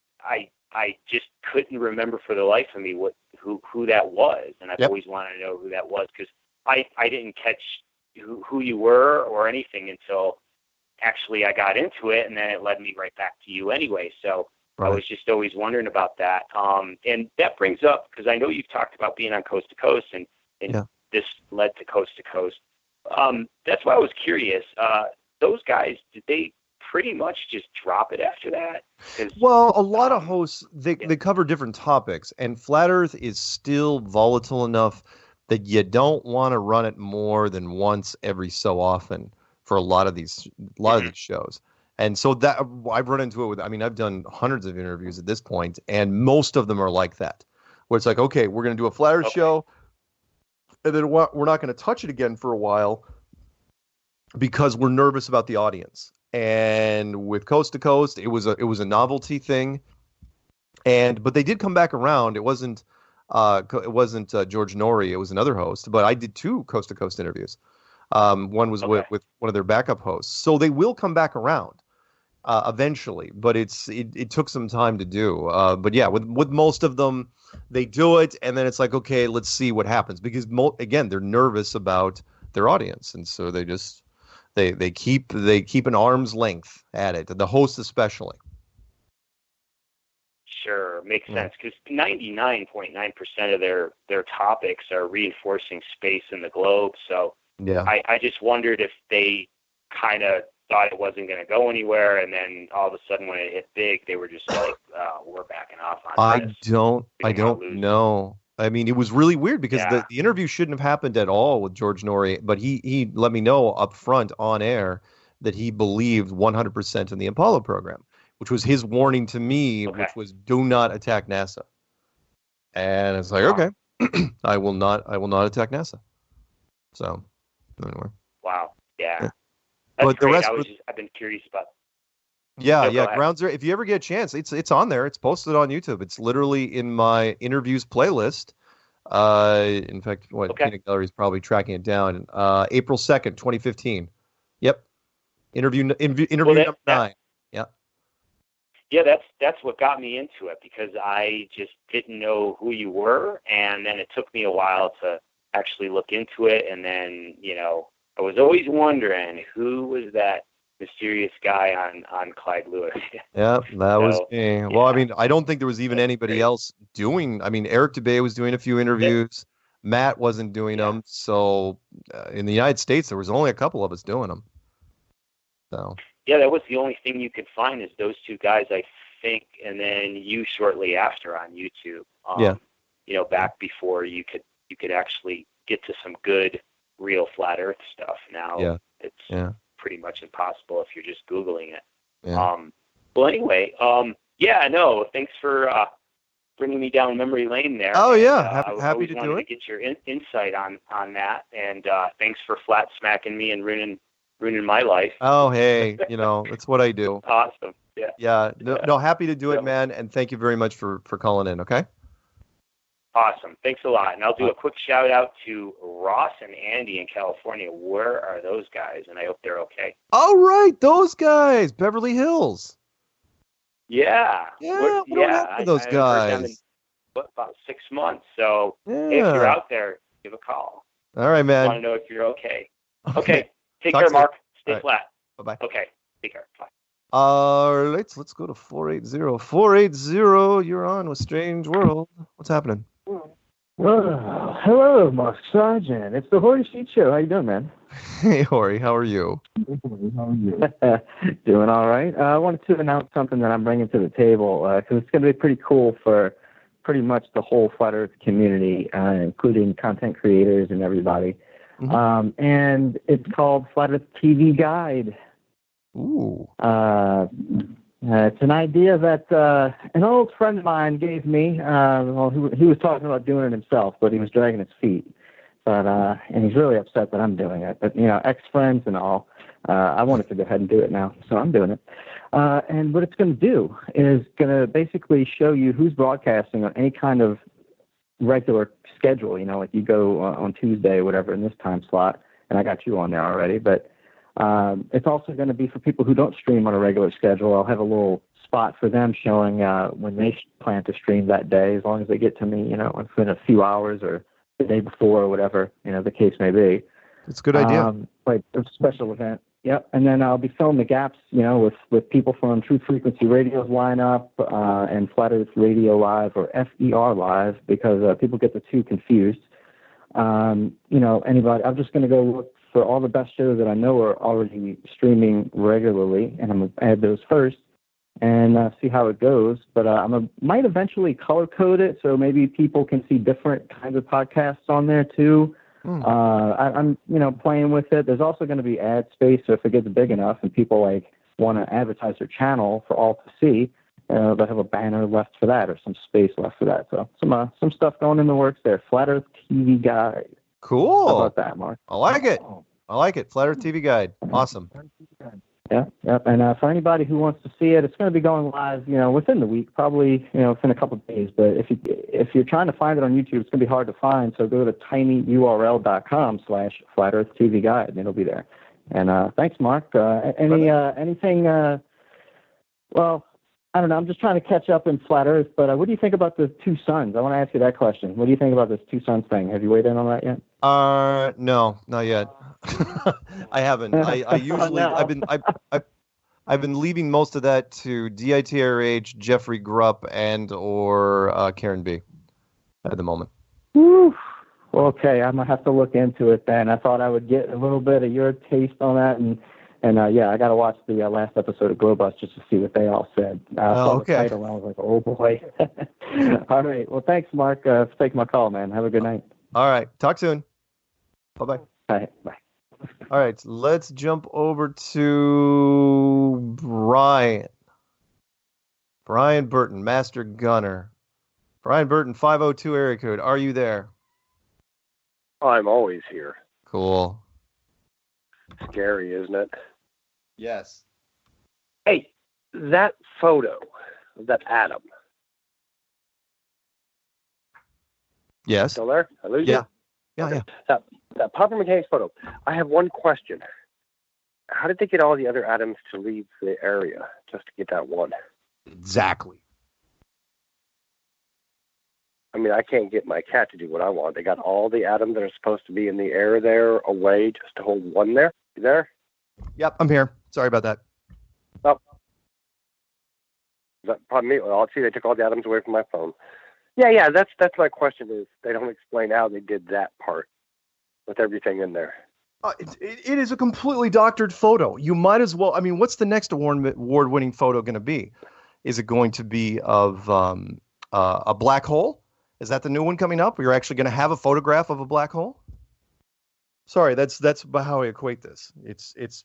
just couldn't remember for the life of me who that was, and I've always wanted to know who that was, because I didn't catch who you were or anything until actually I got into it, and then it led me right back to you anyway. So I was just always wondering about that. And that brings up, because I know you've talked about being on Coast to Coast, and this led to Coast to Coast. That's why I was curious. Those guys, did they pretty much just drop it after that? Well, a lot of hosts, they cover different topics, and Flat Earth is still volatile enough that you don't want to run it more than once every so often for a lot of these shows. And so that I've run into it with, I mean, I've done hundreds of interviews at this point, and most of them are like that, where it's like, okay, we're going to do a Flat Earth show, and then we're not going to touch it again for a while because we're nervous about the audience. And with Coast to Coast, it was a novelty thing, but they did come back around. It wasn't George Norrie, it was another host, but I did 2 Coast to Coast interviews. One was with one of their backup hosts, so they will come back around eventually. But it took some time to do. But yeah, with most of them, they do it, and then it's like, okay, let's see what happens, because again, they're nervous about their audience, and so they just they keep an arm's length at it. The host especially. Sure, makes sense, because 99.9% of their topics are reinforcing space in the globe. So yeah, I just wondered if they kind of thought it wasn't going to go anywhere, and then all of a sudden when it hit big, they were just like, we're backing off on this. I don't know. I mean, it was really weird because the interview shouldn't have happened at all with George Norrie, but he let me know up front on air that he believed 100% in the Apollo program, which was his warning to me, which was, do not attack NASA. And it's like, okay, I will not attack NASA. So anyway. Wow. Yeah. That's but great. The rest I've been curious about. Ground Zero. If you ever get a chance, it's on there. It's posted on YouTube. It's literally in my interviews playlist. In fact, Peanut Gallery is probably tracking it down. April 2nd, 2015. Yep. Interview number 9. Yeah. Yeah, that's what got me into it, because I just didn't know who you were, and then it took me a while to actually look into it, and then I was always wondering who was that mysterious guy on Clyde Lewis. Yeah, that was me. Well, I mean, I don't think there was even anybody else doing. I mean, Eric DeBay was doing a few interviews. Matt wasn't doing them. So in the United States, there was only a couple of us doing them. So. Yeah, that was the only thing you could find, is those 2 guys, I think, and then you shortly after on YouTube. Back before you could actually get to some good, real Flat Earth stuff. Now it's pretty much impossible if you're just Googling it. Yeah. Well, anyway, thanks for bringing me down memory lane there. Oh, yeah, happy to do it. To get your insight on that, and thanks for flat smacking me and ruining my life. Oh, hey, that's what I do. Awesome. Yeah. Yeah. No, happy to do it, man, and thank you very much for calling in, okay? Awesome. Thanks a lot. And I'll do a quick shout out to Ross and Andy in California. Where are those guys? And I hope they're okay. All right, those guys, Beverly Hills. Yeah. Yeah, what happened to those guys? About 6 months. So if you're out there, give a call. All right, man. I want to know if you're okay. Okay. Take care, Mark. Stay flat. Bye-bye. Okay. Take care. Bye. Let's go to 480. 480, you're on with Strange World. What's happening? Well, hello, Mark Sargent. It's the Hoary Sheet Show. How you doing, man? Hey, Hoary. How are you? How are you? Doing all right. I wanted to announce something that I'm bringing to the table, because it's going to be pretty cool for pretty much the whole Flat Earth community, including content creators and everybody. Mm-hmm. And it's called Flat Earth TV Guide. Ooh. It's an idea that an old friend of mine gave me. He was talking about doing it himself, but he was dragging his feet. And he's really upset that I'm doing it. But, ex-friends and all, I wanted to go ahead and do it now, so I'm doing it. And what it's going to do is going to basically show you who's broadcasting on any kind of regular schedule. Like you go on Tuesday or whatever in this time slot, and I got you on there already, but it's also going to be for people who don't stream on a regular schedule. I'll have a little spot for them showing when they plan to stream that day, as long as they get to me, within a few hours or the day before or whatever, the case may be. It's a good idea. Like a special event. Yep, and then I'll be filling the gaps, with people from Truth Frequency Radio's lineup and Flat Earth Radio Live, or FER Live, because people get the two confused. Anybody, I'm just going to go look for all the best shows that I know are already streaming regularly, and I'm going to add those first and see how it goes. But I might eventually color code it so maybe people can see different kinds of podcasts on there too. I'm playing with it. There's also going to be ad space, so if it gets big enough and people want to advertise their channel for all to see, they'll have a banner left for that or some space left for that. So some stuff going in the works there. Flat Earth TV Guide. Cool. How about that, Mark? I like it. Flat Earth TV Guide. Awesome. Yeah. And for anybody who wants to see it, it's going to be going live, within the week, probably, within a couple of days. But if you're trying to find it on YouTube, it's going to be hard to find. So go to tinyurl.com/Flat Earth TV Guide, and it'll be there. And thanks, Mark. Anything? Well, I don't know. I'm just trying to catch up in Flat Earth. But what do you think about the two suns? I want to ask you that question. What do you think about this two suns thing? Have you weighed in on that yet? No, not yet. I haven't. I usually I've been leaving most of that to DITRH, Jeffrey Grupp, and or Karen B. at the moment. Whew. Okay, I'm gonna have to look into it then. I thought I would get a little bit of your taste on that, and I got to watch the last episode of Glowbust just to see what they all said. I saw the title and I was like, oh boy. All right. Well, thanks, Mark, for taking my call, man. Have a good night. All right. Talk soon. Bye-bye. All right. Bye. All right. Let's jump over to Brian. Brian Burton, Master Gunner. Brian Burton, 502 area code. Are you there? I'm always here. Cool. Scary, isn't it? Yes. Hey, that photo of that atom. Yes. Still there? I lose you? Yeah. That Popper Mechanics photo. I have one question. How did they get all the other atoms to leave the area just to get that one? Exactly. I mean, I can't get my cat to do what I want. They got all the atoms that are supposed to be in the air there away just to hold one there. You there? Yep, I'm here. Sorry about that. Oh. Is that probably me? Well, see, they took all the atoms away from my phone. Yeah, that's my question is they don't explain how they did that part with everything in there. It is a completely doctored photo. You might as well, I mean, what's the next award-winning photo going to be? Is it going to be of a black hole? Is that the new one coming up? You're actually going to have a photograph of a black hole? Sorry, that's how I equate this. It's.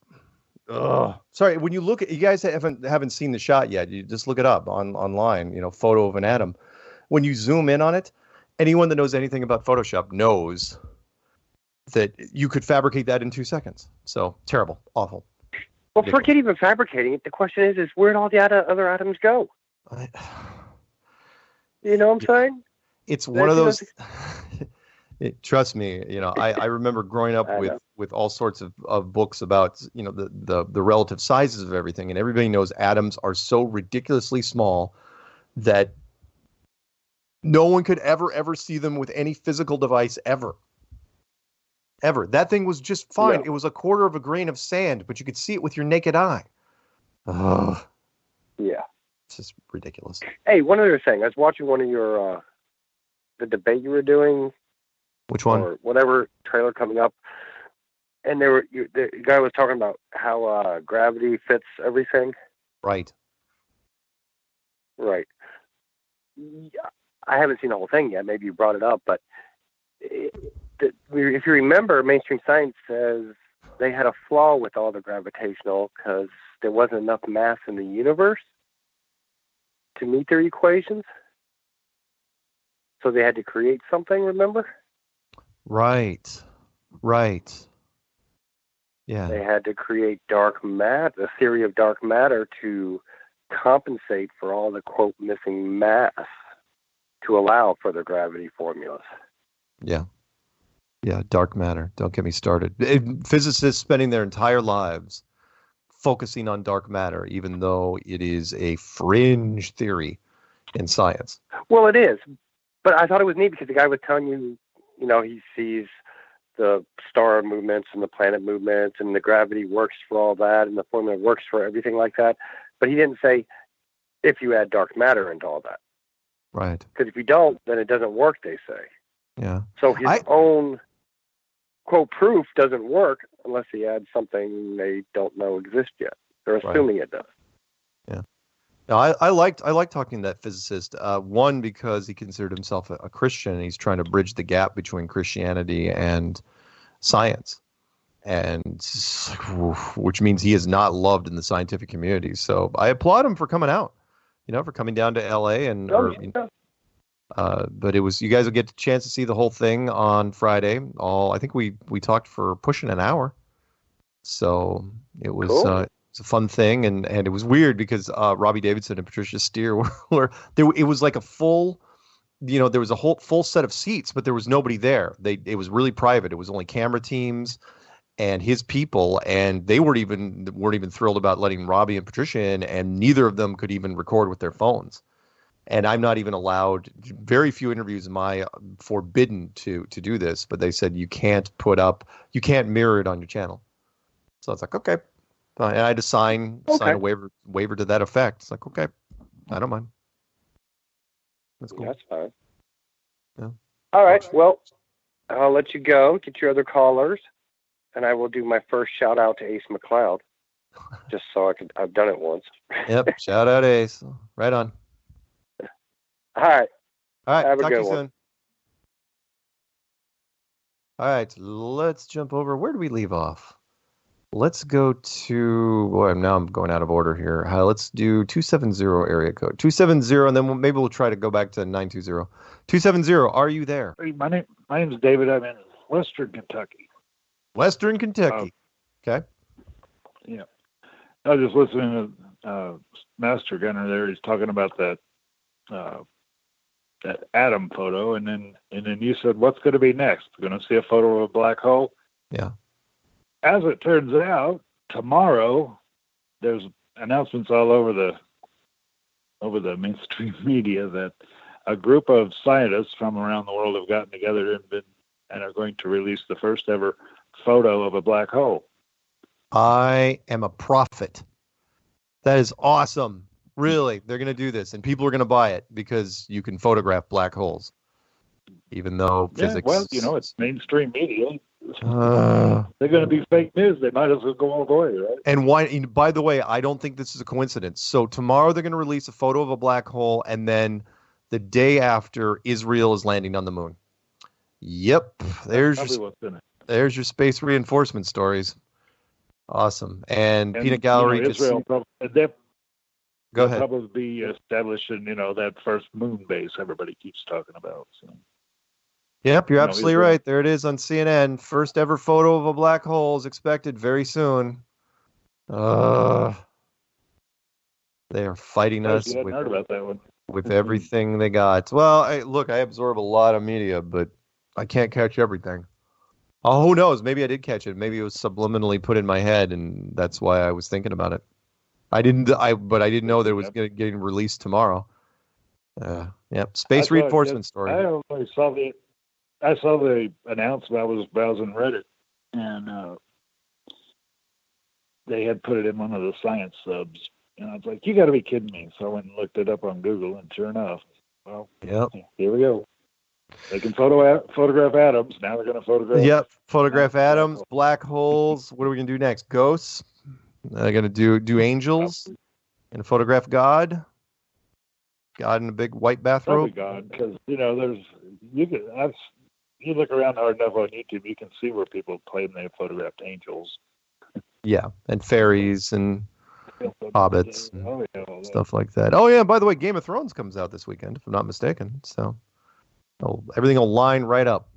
Sorry, when you look at, you guys haven't seen the shot yet. You just look it up online. Photo of an atom. When you zoom in on it, anyone that knows anything about Photoshop knows that you could fabricate that in 2 seconds. So terrible, awful. Well, forget even fabricating it. The question is where'd all the other atoms go? You know what I'm saying? It's one of those. Trust me, I remember growing up with all sorts of books about the relative sizes of everything, and everybody knows atoms are so ridiculously small that no one could ever see them with any physical device ever. That thing was just fine. Yeah. It was a quarter of a grain of sand, but you could see it with your naked eye. Yeah. It's just ridiculous. Hey, one other thing. I was watching one of your the debate you were doing. Which one? Or whatever trailer coming up, and the guy was talking about how gravity fits everything. Right. Yeah, I haven't seen the whole thing yet. Maybe you brought it up, but if you remember, mainstream science says they had a flaw with all the gravitational because there wasn't enough mass in the universe to meet their equations. So they had to create something, remember? Right. Yeah. They had to create dark matter, the theory of dark matter, to compensate for all the, quote, missing mass to allow for the gravity formulas. Yeah, dark matter. Don't get me started. Physicists spending their entire lives focusing on dark matter, even though it is a fringe theory in science. Well, it is. But I thought it was neat because the guy was telling you, he sees the star movements and the planet movements, and the gravity works for all that, and the formula works for everything like that. But he didn't say if you add dark matter into all that. Right. Because if you don't, then it doesn't work, they say. Yeah. So his own, quote, proof doesn't work unless he adds something they don't know exists yet. They're assuming it does. Yeah. No, I liked talking to that physicist. One, because he considered himself a Christian, and he's trying to bridge the gap between Christianity and science, and which means he is not loved in the scientific community. So I applaud him for coming out, for coming down to L.A. But it was, you guys will get a chance to see the whole thing on Friday. I think we talked for pushing an hour, so it was. Cool. It's a fun thing, and it was weird because Robbie Davidson and Patricia Steere were there. It was like a full, there was a whole full set of seats, but there was nobody there. It was really private. It was only camera teams and his people, and they weren't even thrilled about letting Robbie and Patricia in, and neither of them could even record with their phones. And I'm not even allowed. Very few interviews am I forbidden to do this, but they said you can't mirror it on your channel. So it's like, okay. And I had to sign a waiver to that effect. It's like, okay, I don't mind. That's cool. That's fine. Yeah. All right. Well, I'll let you go. Get your other callers, and I will do my first shout out to Ace McLeod, just so I've done it once. Yep. Shout out Ace. Right on. All right. Have a talk good to you one. soon. All right. Let's jump over. Where do we leave off? Let's go to, now I'm going out of order here. Let's do 270 area code. 270, and then maybe we'll try to go back to 920. 270, are you there? Hey, my name's David. I'm in Western Kentucky. Western Kentucky. Okay. Yeah. I was just listening to Master Gunner there. He's talking about that atom photo, and then you said, what's going to be next? We're going to see a photo of a black hole? Yeah. As it turns out, tomorrow there's announcements all over the mainstream media that a group of scientists from around the world have gotten together and are going to release the first ever photo of a black hole. I am a prophet. That is awesome. Really, they're going to do this, and people are going to buy it because you can photograph black holes, even though physics. Well, it's mainstream media. They're going to be fake news. They might as well go all the way, right? And why? By the way, I don't think this is a coincidence. So tomorrow they're going to release a photo of a black hole, and then the day after, Israel is landing on the moon. Yep, there's your space reinforcement stories. Awesome. And Peanut Gallery. Israel. Go ahead. Probably be establishing, that first moon base everybody keeps talking about. So. Yep, you're absolutely right. There it is on CNN. First ever photo of a black hole is expected very soon. They are fighting us with everything they got. Well, I absorb a lot of media, but I can't catch everything. Oh, who knows? Maybe I did catch it. Maybe it was subliminally put in my head, and that's why I was thinking about it. But I didn't know that it was getting released tomorrow. Yep, space reinforcement story. I saw the announcement. I was browsing Reddit, and they had put it in one of the science subs, and I was like, "You got to be kidding me!" So I went and looked it up on Google, and sure enough, here we go. They can photograph atoms. Now they're going to photograph. Yep, photograph atoms, black holes. What are we going to do next? Ghosts. They're going to do angels and photograph God. God in a big white bathrobe. God, because you look around hard enough on YouTube, you can see where people claim they photographed angels. Yeah, and fairies and hobbits and stuff like that. Oh yeah, by the way, Game of Thrones comes out this weekend, if I'm not mistaken. So everything will line right up.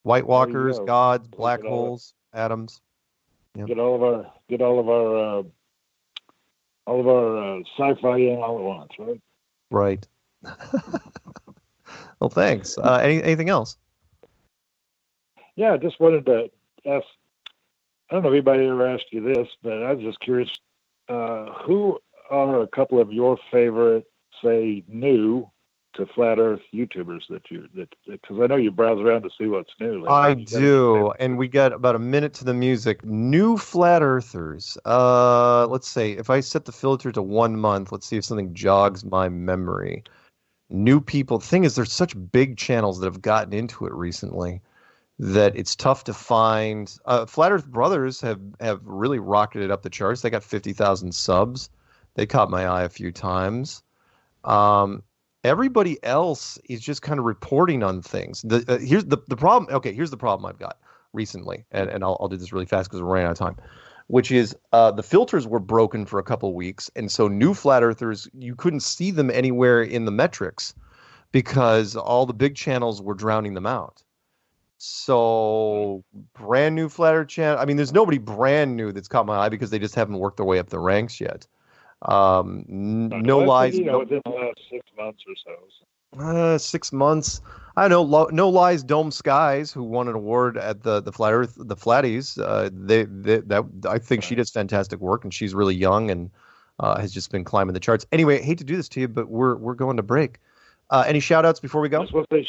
White Walkers, gods, black holes, atoms. Yep. Get all of our sci-fi in all at once, right? Right. Well, thanks. Anything else? Yeah, I just wanted to ask. I don't know if anybody ever asked you this, but I was just curious. Who are a couple of your favorite, say, new to flat Earth YouTubers because I know you browse around to see what's new. I do, and we got about a minute to the music. New flat earthers. Let's say if I set the filter to 1 month, let's see if something jogs my memory. New people. The thing is, there's such big channels that have gotten into it recently that it's tough to find. Flat Earth Brothers have really rocketed up the charts. They got 50,000 subs. They caught my eye a few times. Everybody else is just kind of reporting on things. Here's the problem. Okay, here's the problem I've got recently, and I'll do this really fast because we're running out of time, which is the filters were broken for a couple weeks, and so new flat earthers, you couldn't see them anywhere in the metrics because all the big channels were drowning them out. So brand new flat earth channel. I mean, there's nobody brand new that's caught my eye because they just haven't worked their way up the ranks yet. No lies. Within the last 6 months or so. 6 months. I don't know. No Lies Dome Skies, who won an award at the Flat Earth, the Flatties. I think she does fantastic work, and she's really young and has just been climbing the charts. Anyway, I hate to do this to you, but we're going to break. Any shout outs before we go? I was supposed to say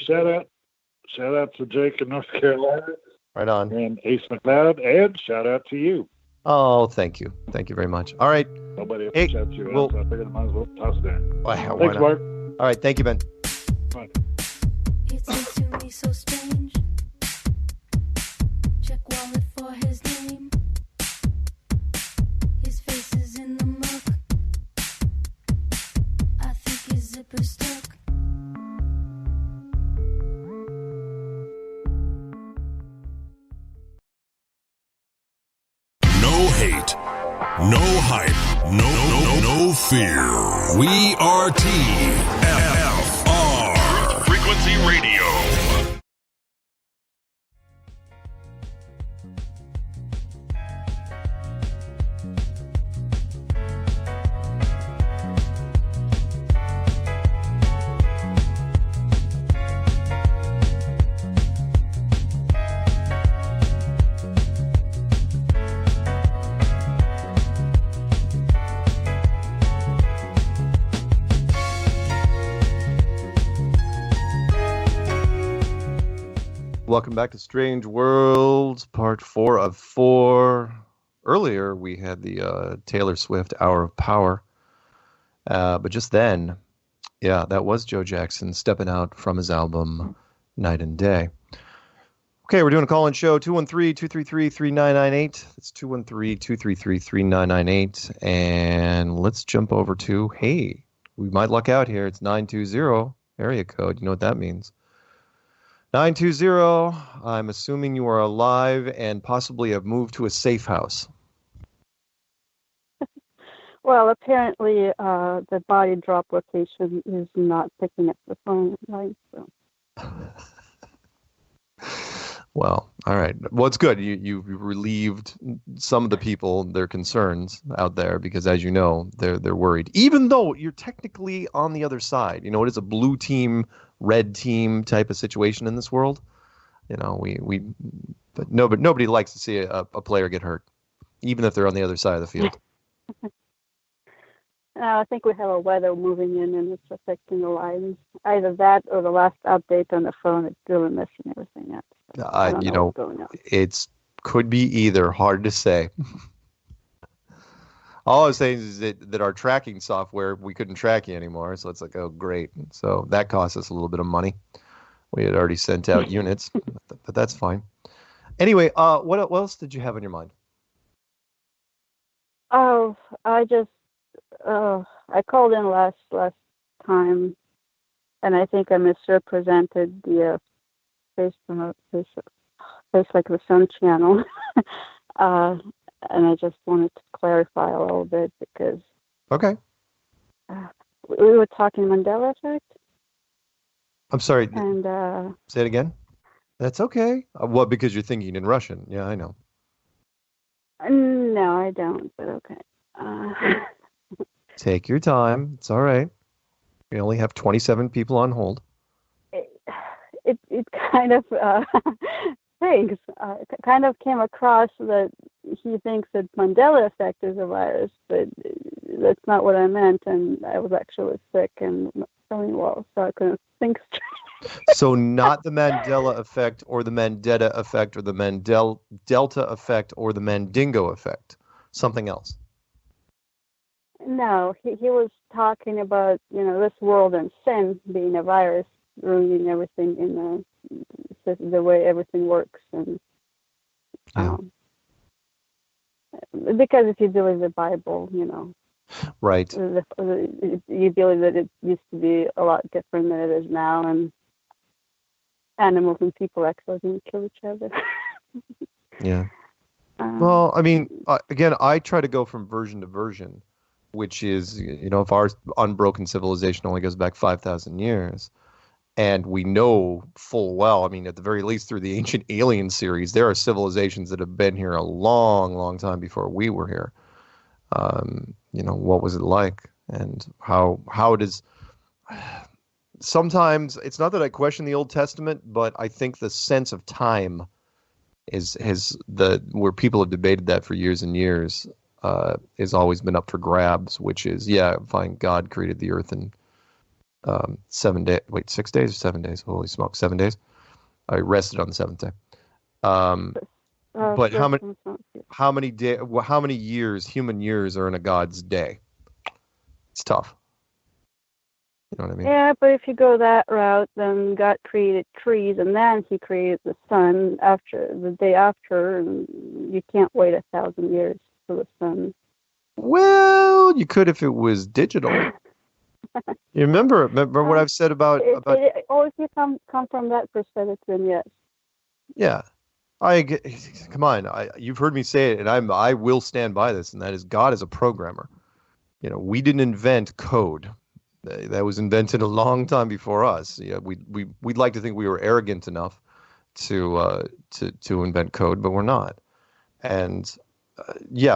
shout out to Jake in North Carolina. Right on. And Ace McLeod, and shout out to you. Oh, thank you. Thank you very much. All right. Nobody else shouts you out, so I figured I might as well toss it down. Thanks, Mark. All right. Thank you, Ben. Bye. It seems to me so strange. Check wallet for his name. His face is in the muck. I think his zipper's stuck. No hate, no hype, no fear. We are TFR. Frequency Radio. Welcome back to Strange Worlds, part 4 of 4. Earlier, we had the Taylor Swift Hour of Power. But just then, yeah, that was Joe Jackson stepping out from his album Night and Day. Okay, we're doing a call-in show, 213-233-3998. That's 213-233-3998. And let's jump over to, hey, we might luck out here. It's 920 area code. You know what that means. 920, I'm assuming you are alive and possibly have moved to a safe house. Well, apparently the body drop location is not picking up the phone line. So. Well, all right. Well, it's good. You relieved some of the people, their concerns out there, because as you know, they're worried. Even though you're technically on the other side. You know, it is a blue team, red team type of situation in this world. You know, but nobody likes to see a player get hurt, even if they're on the other side of the field. I think we have a weather moving in and it's affecting the lines. Either that or the last update on the phone, it's really messing everything up. So I don't know what's going on. It's could be either. Hard to say. All I was saying is that our tracking software, we couldn't track you anymore. So it's like, oh, great. So that cost us a little bit of money. We had already sent out units, but that's fine. Anyway, what else did you have on your mind? Oh, I called in last time, and I think I misrepresented the Face Like the Sun channel. And I just wanted to clarify a little bit because... Okay. We were talking Mandela effect. I'm sorry. And say it again? That's okay. Well, because you're thinking in Russian. Yeah, I know. No, I don't, but okay. Take your time. It's all right. We only have 27 people on hold. It kind of thanks. It kind of came across that he thinks that Mandela effect is a virus, but that's not what I meant. And I was actually sick, and really well, so I couldn't think straight. So not the Mandela effect or the Mandela effect or the Delta effect or the Mandingo effect. Something else. No, he was talking about, this world and sin being a virus, ruining everything in the way everything works. And because if you believe the Bible, right, you believe that it used to be a lot different than it is now, and animals and people actually can kill each other. Yeah. Well, I mean, again, I try to go from version to version, which is, if our unbroken civilization only goes back 5,000 years, and we know full well, I mean, at the very least through the Ancient Alien series, there are civilizations that have been here a long, long time before we were here. What was it like, and how does... Sometimes it's not that I question the Old Testament, but I think the sense of time where people have debated that for years and years has always been up for grabs, which is, fine, God created the earth in 7 days. Wait, 6 days or 7 days? Holy smoke, 7 days. I rested on the seventh day. But how many years, human years, are in a God's day? It's tough. You know what I mean? Yeah, but if you go that route, then God created trees, and then He created the sun the day after, and you can't wait 1,000 years for the sun. Well, you could if it was digital. You remember what I've said about... if you come from that perspective, then yes. Yeah. Come on. You've heard me say it, and I will stand by this, and that is God is a programmer. We didn't invent code. That was invented a long time before us. We'd like to think we were arrogant enough to invent code, but we're not. And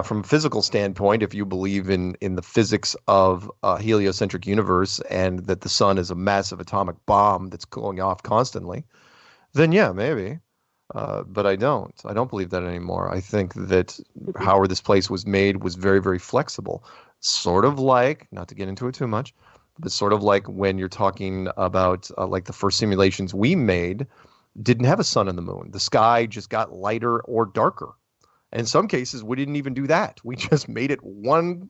from a physical standpoint, if you believe in the physics of a heliocentric universe and that the sun is a massive atomic bomb that's going off constantly, then maybe. But I don't. I don't believe that anymore. I think that however this place was made was very, very flexible. Sort of like, not to get into it too much, but sort of like when you're talking about like the first simulations we made didn't have a sun and the moon. The sky just got lighter or darker. And in some cases, we didn't even do that. We just made it one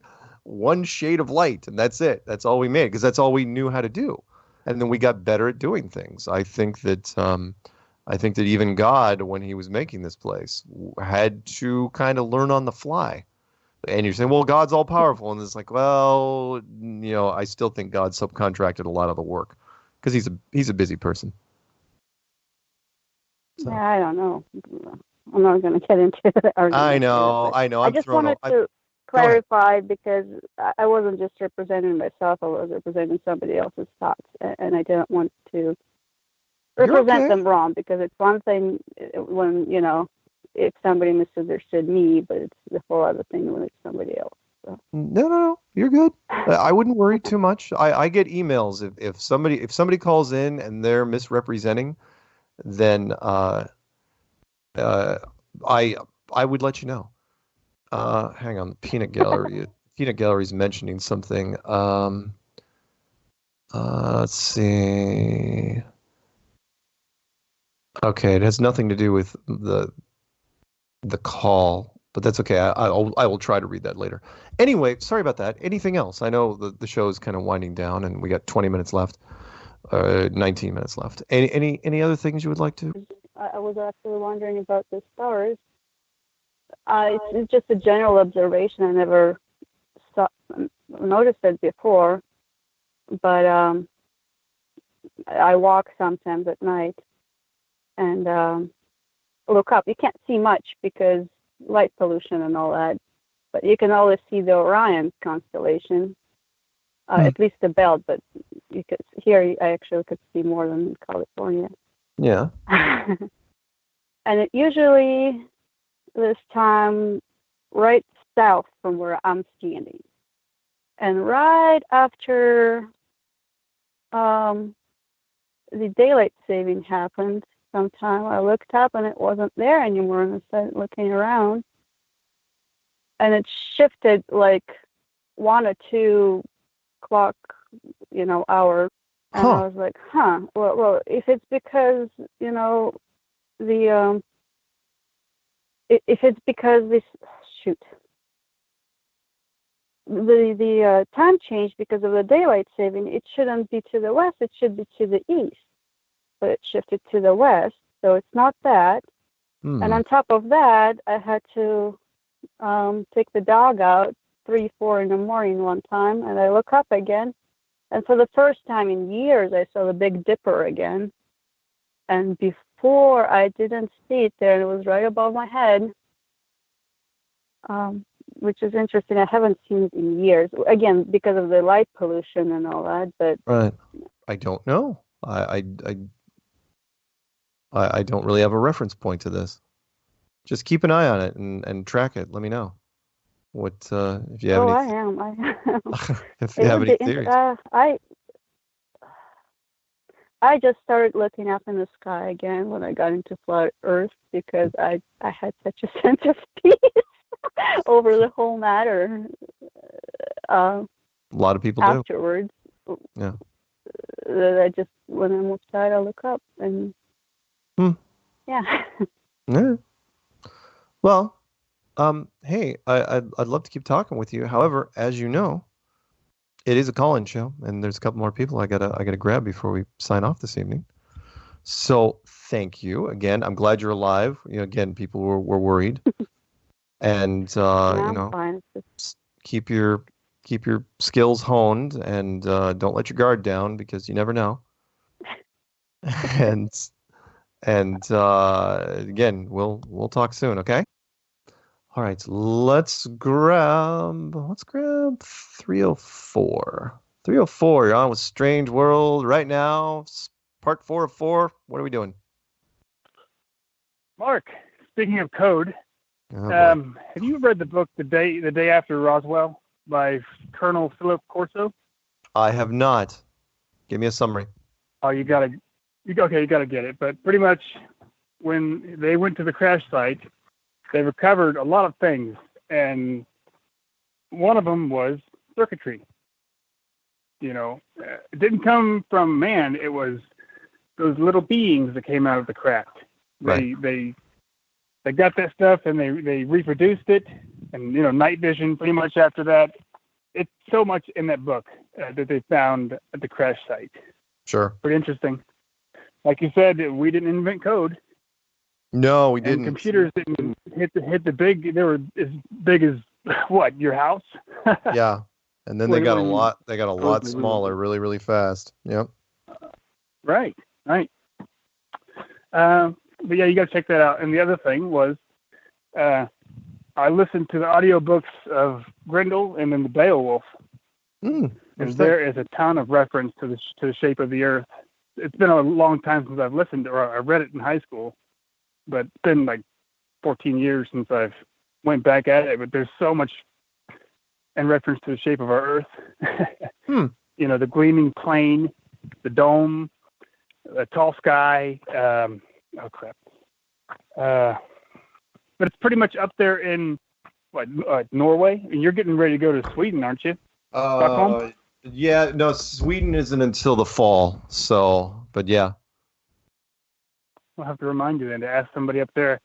shade of light, and that's it. That's all we made, because that's all we knew how to do. And then we got better at doing things. I think that even God, when He was making this place, had to kind of learn on the fly. And you're saying, well, God's all powerful. And it's like, well, I still think God subcontracted a lot of the work because he's a busy person. So. Yeah, I don't know. I'm not going to get into the argument. I know. I just wanted to clarify, because I wasn't just representing myself. I was representing somebody else's thoughts. And I didn't want to represent them wrong, because it's one thing when, if somebody misunderstood me, but it's the whole other thing when it's somebody else. So. No, you're good. I wouldn't worry too much. I get emails if somebody calls in and they're misrepresenting, then I would let you know. Hang on, the Peanut Gallery. Peanut Gallery's mentioning something. Let's see. Okay, it has nothing to do with the call, but that's okay. I will try to read that later. Anyway, sorry about that. Anything else? I know the show is kind of winding down, and we got 20 minutes left, 19 minutes left. Any other things you would like to? I was actually wondering about the stars. It's just a general observation. I never noticed it before, but I walk sometimes at night and look up. You can't see much because light pollution and all that, but you can always see the Orion constellation, at least the belt. But you could here. I actually could see more than in California. Yeah. And it usually this time right south from where I'm standing, and right after the daylight saving happened. Sometime I looked up and it wasn't there anymore, and I started looking around, and it shifted like 1 or 2 o'clock, hour And I was like, well, if it's because, you know, if it's because the time change because of the daylight saving, it shouldn't be to the west, it should be to the east. But it shifted to the west, so it's not that. And on top of that, I had to take the dog out 3-4 in the morning one time, and I look up again, and for the first time in years, I saw the Big Dipper again. And before, I didn't see it there, and it was right above my head, which is interesting. I haven't seen it in years, again, because of the light pollution and all that. But right, I don't know. I don't really have a reference point to this. Just keep an eye on it and track it. Let me know what if you have any. I am. If you have any theories. I just started looking up in the sky again when I got into flat Earth because I had such a sense of peace over the whole matter. A lot of people afterwards. do. Yeah. I just when I'm outside, I look up and yeah. Yeah. Well, hey, I'd love to keep talking with you. However, as you know, it is a call-in show, and there's a couple more people I gotta grab before we sign off this evening. So thank you again. I'm glad you're alive. You know, again, people were worried, and you know, fine. keep your skills honed, and don't let your guard down because you never know. and again, we'll talk soon. Okay. All right, let's grab 304. 304, you're on with Strange World right now. Part 4 of 4. What are we doing? Mark, speaking of code, have you read the book The Day After Roswell by Colonel Philip Corso? I have not. Give me a summary. Oh, you gotta get it. But pretty much, when they went to the crash site, they recovered a lot of things, and one of them was circuitry. You know, it didn't come from man. It was those little beings that came out of the craft. Right. They got that stuff, and they reproduced it, and you know, night vision. Pretty much after that, it's so much in that book that they found at the crash site. Sure. Pretty interesting. Like you said, we didn't invent code. No, we didn't. And computers didn't hit the big. They were as big as what, your house? Yeah, and then they got a lot. They got a lot smaller, really, really fast. Yep. Right. But yeah, you got to check that out. And the other thing was, I listened to the audiobooks of Grendel and then the Beowulf. And there is a ton of reference to the shape of the Earth. It's been a long time since I've listened, or I read it in high school. But it's been like 14 years since I've went back at it. But there's so much in reference to the shape of our Earth. You know, the gleaming plain, the dome, the tall sky. Oh, crap. But it's pretty much up there in, Norway? And you're getting ready to go to Sweden, aren't you? Stockholm? Yeah, no, Sweden isn't until the fall. So, but yeah. I'll have to remind you then to ask somebody up there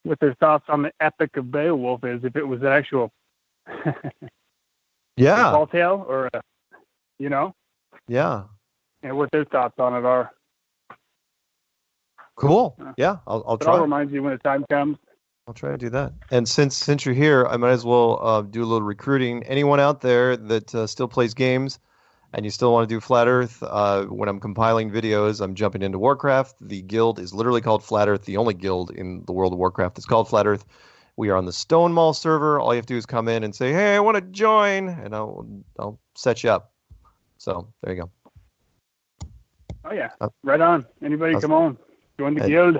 what their thoughts on the Epic of Beowulf is, if it was an actual tall tale or, Yeah. And what their thoughts on it are. Cool. Yeah, I'll try. I'll remind you when the time comes. I'll try to do that. And since you're here, I might as well do a little recruiting. Anyone out there that still plays games and you still want to do Flat Earth, when I'm compiling videos, I'm jumping into Warcraft. The guild is literally called Flat Earth, the only guild in the world of Warcraft that's called Flat Earth. We are on the Stone Mall server. All you have to do is come in and say, hey, I want to join, and I'll set you up. So there you go. Oh, yeah. Right on. Anybody come on. Join the guild.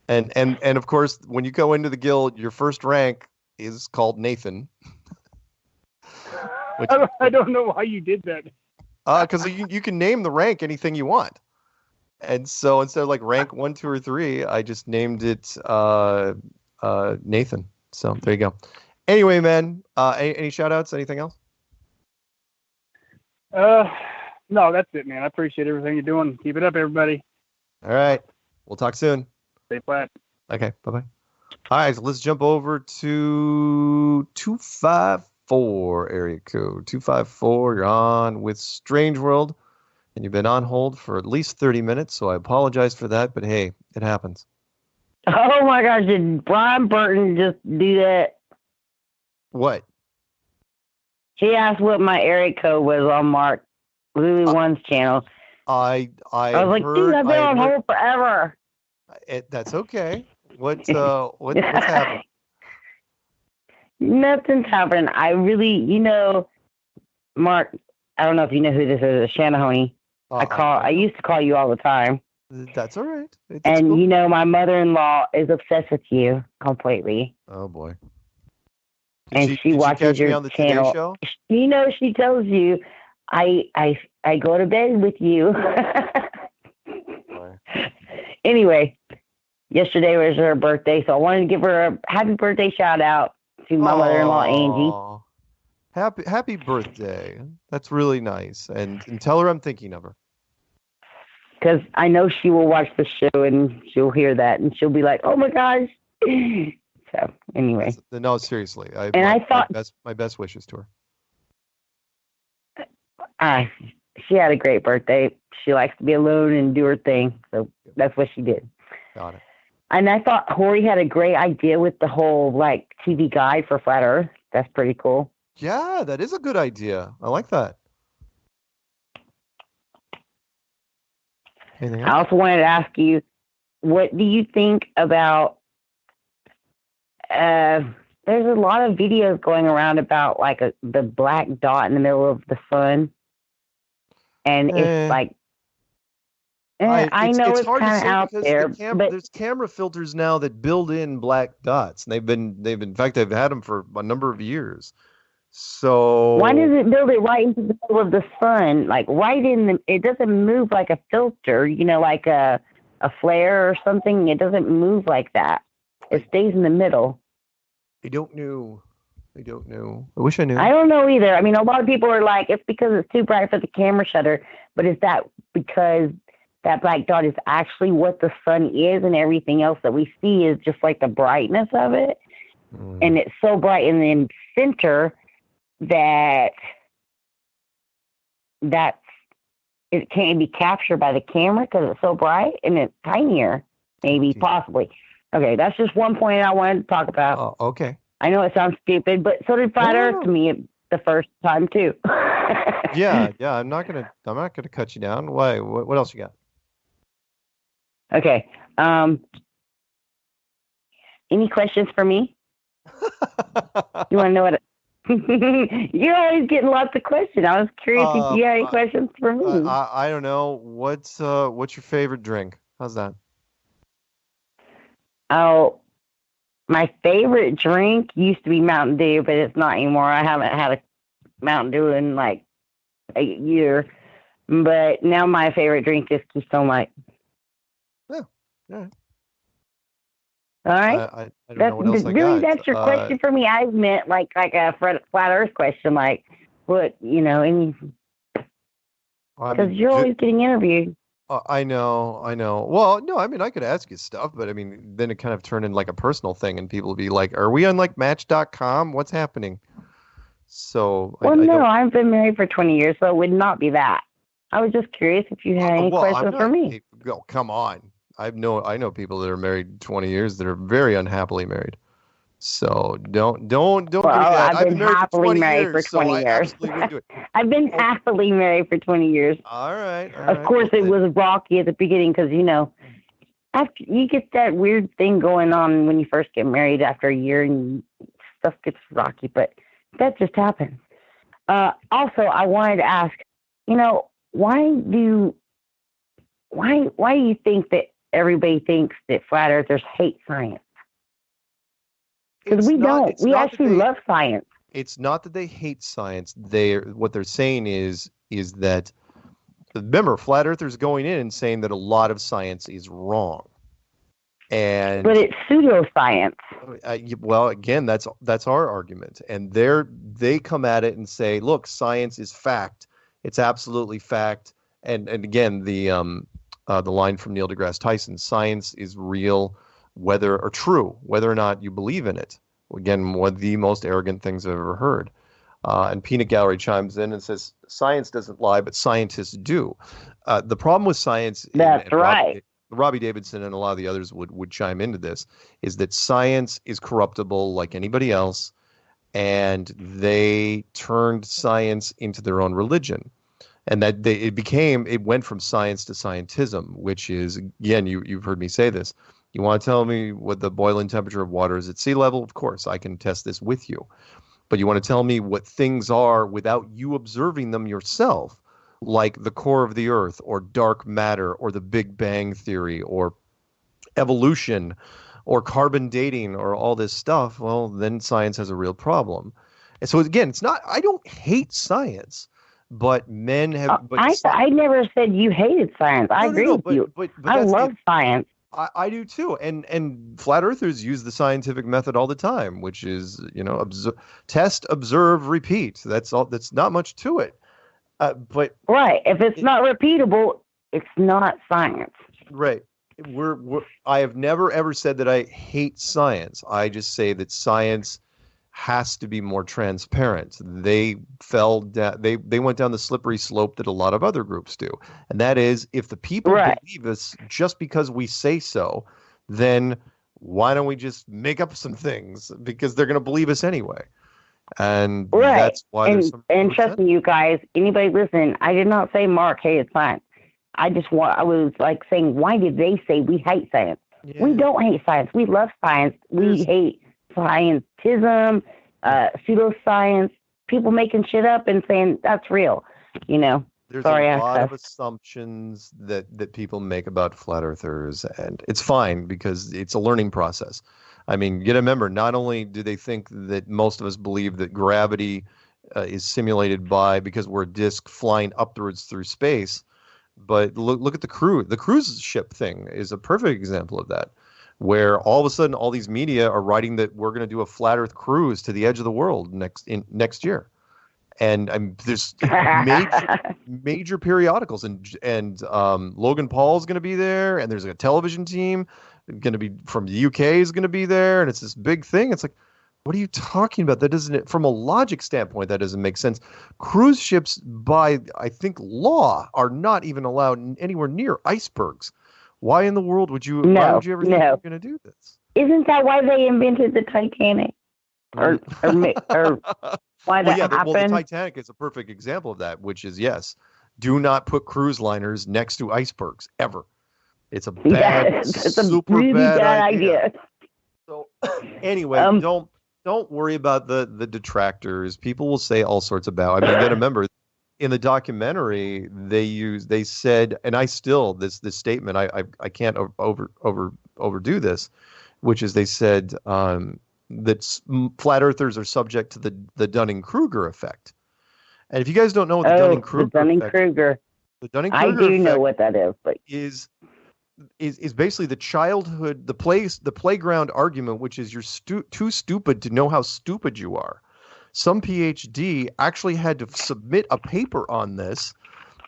And of course, when you go into the guild, your first rank is called Nathan. I don't know why you did that. Because you can name the rank anything you want. And so instead of like rank 1, 2, or 3, I just named it Nathan. So there you go. Anyway, man, any shout outs? Anything else? No, that's it, man. I appreciate everything you're doing. Keep it up, everybody. All right. We'll talk soon. Stay flat. Okay. Bye-bye. All right. So let's jump over to 254 area code. 254. You're on with Strange World, and you've been on hold for at least 30 minutes, so I apologize for that, but hey, it happens. Oh my gosh, did Brian Burton just do that? What? He asked what my area code was on Mark Lily One's channel. I was like, dude, I've been on hold forever. That's okay. What's happened? Nothing's happened. I really, Mark, I don't know if you know who this is, Shanahoe. I used to call you all the time. That's all right. And cool. My mother-in-law is obsessed with you completely. Oh boy. She watches your channel. Show? She tells you, I go to bed with you. Anyway, yesterday was her birthday, so I wanted to give her a happy birthday shout out to my mother-in-law Angie. Happy birthday. That's really nice. And tell her I'm thinking of her. Because I know she will watch the show and she'll hear that and she'll be like, oh my gosh. So anyway. No, seriously. I thought my best wishes to her. She had a great birthday. She likes to be alone and do her thing. So that's what she did. Got it. And I thought Hori had a great idea with the whole TV guide for Flat Earth. That's pretty cool. Yeah, that is a good idea. I like that. I also wanted to ask you, what do you think about, there's a lot of videos going around about the black dot in the middle of the sun. And it's I know it's hard to kind of say out there, but there's camera filters now that build in black dots. And in fact, they've had them for a number of years. So why does it build it right into the middle of the sun? Right in it doesn't move like a filter, like a flare or something. It doesn't move like that. It stays in the middle. I don't know. I wish I knew. I don't know either. I mean, a lot of people are like, it's because it's too bright for the camera shutter, but is that because that black dot is actually what the sun is and everything else that we see is just like the brightness of it? And it's so bright in the center that it can't be captured by the camera because it's so bright and it's tinier, maybe, possibly. Okay, that's just one point I wanted to talk about. Oh, okay. I know it sounds stupid, but so did Flat Earth to me the first time too. yeah. I'm not gonna cut you down. Why? What else you got? Okay. Any questions for me? You want to know what? You're always getting lots of questions. I was curious if you had any questions for me. I don't know. What's your favorite drink? How's that? Oh, my favorite drink used to be Mountain Dew, but it's not anymore. I haven't had a Mountain Dew in a year. But now my favorite drink is Keystone Light. Yeah. All right. All right. I don't know what else I got. That's your question for me. I meant like a Flat Earth question, what, any... Because you're always getting interviewed. I know. Well, no, I mean, I could ask you stuff, but I mean, then it kind of turned into a personal thing, and people would be like, "Are we on Match.com? What's happening?" So, no, I've been married for 20 years, so it would not be that. I was just curious if you had any questions for me. Oh, come on! I know people that are married 20 years that are very unhappily married. So don't well, give me that. I've been happily married for 20 years. I absolutely wouldn't do it. I've been happily married for 20 years. All right. Of course, it was rocky at the beginning because, after you get that weird thing going on when you first get married after a year and stuff gets rocky, but that just happens. Also, I wanted to ask, why do you think that everybody thinks that flat earthers hate science? Because we don't. We actually love science. It's not that they hate science. What they're saying is that, remember, flat earthers going in and saying that a lot of science is wrong. But it's pseudoscience. Well, again, that's our argument. And they come at it and say, look, science is fact. It's absolutely fact. And again, the line from Neil deGrasse Tyson: science is real, whether or not you believe in it. Again, one of the most arrogant things I've ever heard. And Peanut Gallery chimes in and says, science doesn't lie, but scientists do. The problem with science, that's right. Robbie Davidson and a lot of the others would chime into this, is that science is corruptible like anybody else, and they turned science into their own religion. And that it went from science to scientism, which is, again, you've heard me say this. You want to tell me what the boiling temperature of water is at sea level? Of course, I can test this with you. But you want to tell me what things are without you observing them yourself, like the core of the earth or dark matter or the Big Bang theory or evolution or carbon dating or all this stuff, well, then science has a real problem. And so again, it's not, I don't hate science, but men have... I never said you hated science. I agree with you. But I love science. I do too, and flat earthers use the scientific method all the time, which is, test, observe, repeat. That's all. That's not much to it. But right, if it's not repeatable, it's not science. Right. I have never ever said that I hate science. I just say that science has to be more transparent. They fell down. They went down the slippery slope that a lot of other groups do, and that is, if the people believe us just because we say so, then why don't we just make up some things, because they're going to believe us anyway. And that's why. And trust me, you guys, anybody listening, I did not say Mark hated science. I was like saying, why did they say we hate science? Yeah. We don't hate science. We love science. We hate scientism, pseudoscience, people making shit up and saying that's real. There's a lot of assumptions that people make about flat earthers, and it's fine because it's a learning process. I mean, you got to remember, not only do they think that most of us believe that gravity is simulated because we're a disk flying upwards through space, but look at the cruise ship thing is a perfect example of that, where all of a sudden all these media are writing that we're going to do a flat Earth cruise to the edge of the world next year, and there's major periodicals, and Logan Paul is going to be there, and there's a television team going to be from the UK is going to be there, and it's this big thing. It's like, what are you talking about? That doesn't, from a logic standpoint, that doesn't make sense. Cruise ships, by I think law, are not even allowed anywhere near icebergs. Why in the world would you? Why would you ever think you're going to do this? Isn't that why they invented the Titanic? Or why that happened? Well, the Titanic is a perfect example of that, which is, yes, do not put cruise liners next to icebergs ever. It's a bad, super really bad idea. So anyway, don't worry about the detractors. People will say all sorts about. I mean, you got to remember, in the documentary, they said, and I still this statement, I can't overdo this, which is they said that flat earthers are subject to the Dunning-Kruger effect. And if you guys don't know what the Dunning-Kruger effect, I do know what that is, but is basically the childhood, the playground argument, which is you're too stupid to know how stupid you are. Some PhD actually had to submit a paper on this,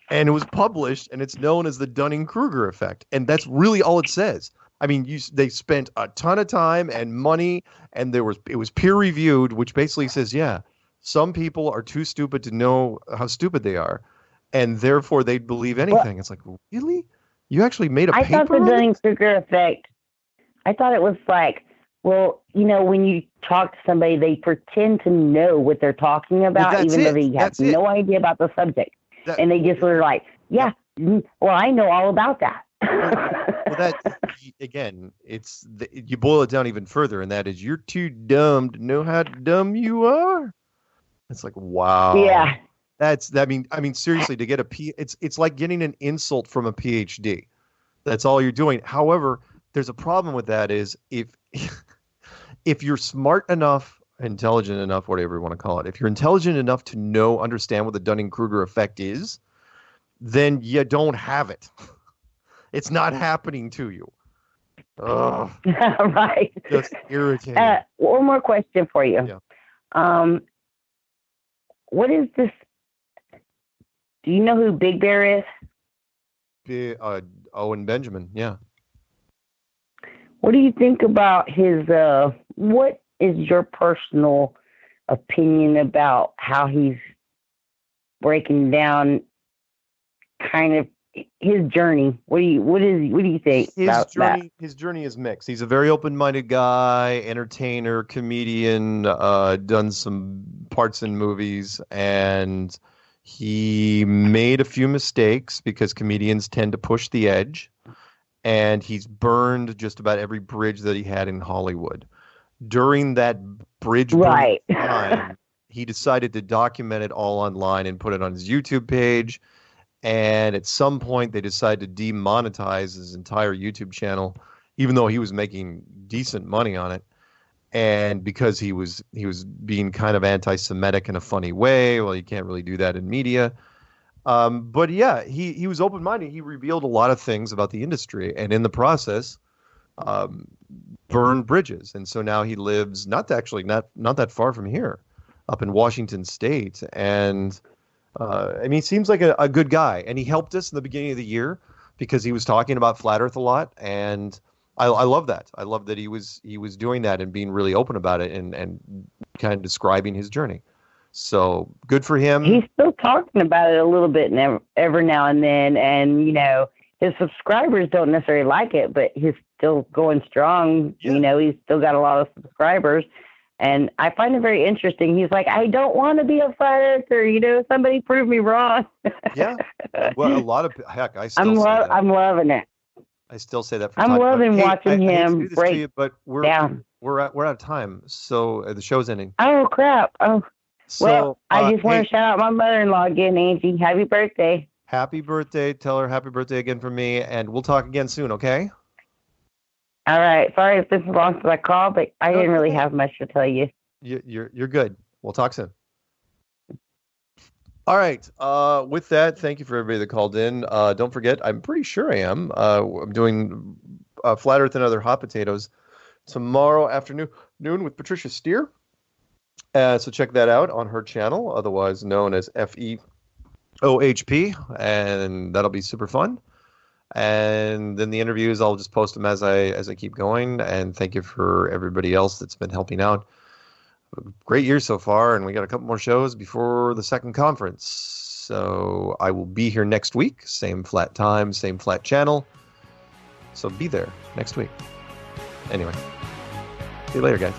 and it was published, and it's known as the Dunning-Kruger effect. And that's really all it says. I mean, they spent a ton of time and money, and it was peer reviewed, which basically says, yeah, some people are too stupid to know how stupid they are, and therefore they'd believe anything. It's like, really? You actually made a paper? I thought the Dunning-Kruger effect, I thought it was like, well, when you talk to somebody, they pretend to know what they're talking about, even though they have no idea about the subject. And they just were like, yeah, well, I know all about that. Well, that, again, you boil it down even further, and that is, you're too dumb to know how dumb you are. It's like, wow. Yeah. I mean, seriously, to get it's like getting an insult from a PhD. That's all you're doing. However, there's a problem with that is if you're smart enough, intelligent enough, whatever you want to call it, if you're intelligent enough to understand what the Dunning-Kruger effect is, then you don't have it. It's not happening to you. Ugh. Right. Just irritating. One more question for you. Yeah. What is this? Do you know who Big Bear is? Owen Benjamin, yeah. What do you think about his, what is your personal opinion about how he's breaking down kind of his journey? What do you think about that? His journey is mixed. He's a very open-minded guy, entertainer, comedian, done some parts in movies, and he made a few mistakes because comedians tend to push the edge, and he's burned just about every bridge that he had in Hollywood. During that bridge burning time, he decided to document it all online and put it on his YouTube page. And at some point, they decided to demonetize his entire YouTube channel, even though he was making decent money on it. And because he was being kind of anti-Semitic in a funny way, well, you can't really do that in media. But yeah, he was open-minded. He revealed a lot of things about the industry, and in the process, burned bridges. And so now he lives not that far from here, up in Washington State, and. I mean, he seems like a good guy, and he helped us in the beginning of the year because he was talking about Flat Earth a lot, and I love that. I love that he was doing that and being really open about it and kind of describing his journey. So good for him. He's still talking about it a little bit every now and then, and his subscribers don't necessarily like it, but he's still going strong. Yeah. He's still got a lot of subscribers. And I find it very interesting. He's like, I don't want to be a flat earther. Somebody prove me wrong. Yeah. Well, a lot of I still say that. I'm loving it. I still say that. I'm loving watching him break you, but down. We're out of time, so the show's ending. Oh crap! Oh, well, I just want to shout out my mother-in-law again, Angie. Happy birthday! Happy birthday! Tell her happy birthday again from me, and we'll talk again soon. Okay. All right. Sorry if this is long since I called, but I didn't really have much to tell you. You're good. We'll talk soon. All right. With that, thank you for everybody that called in. Don't forget, I'm pretty sure I am. I'm doing Flat Earth and Other Hot Potatoes tomorrow afternoon with Patricia Steer. So check that out on her channel, otherwise known as FEOHP, and that'll be super fun. And then the interviews, I'll just post them as I keep going. And thank you for everybody else that's been helping out. Great year so far, and we got a couple more shows before the second conference. So I will be here next week, same flat time, same flat channel. So be there next week. Anyway, see you later, guys.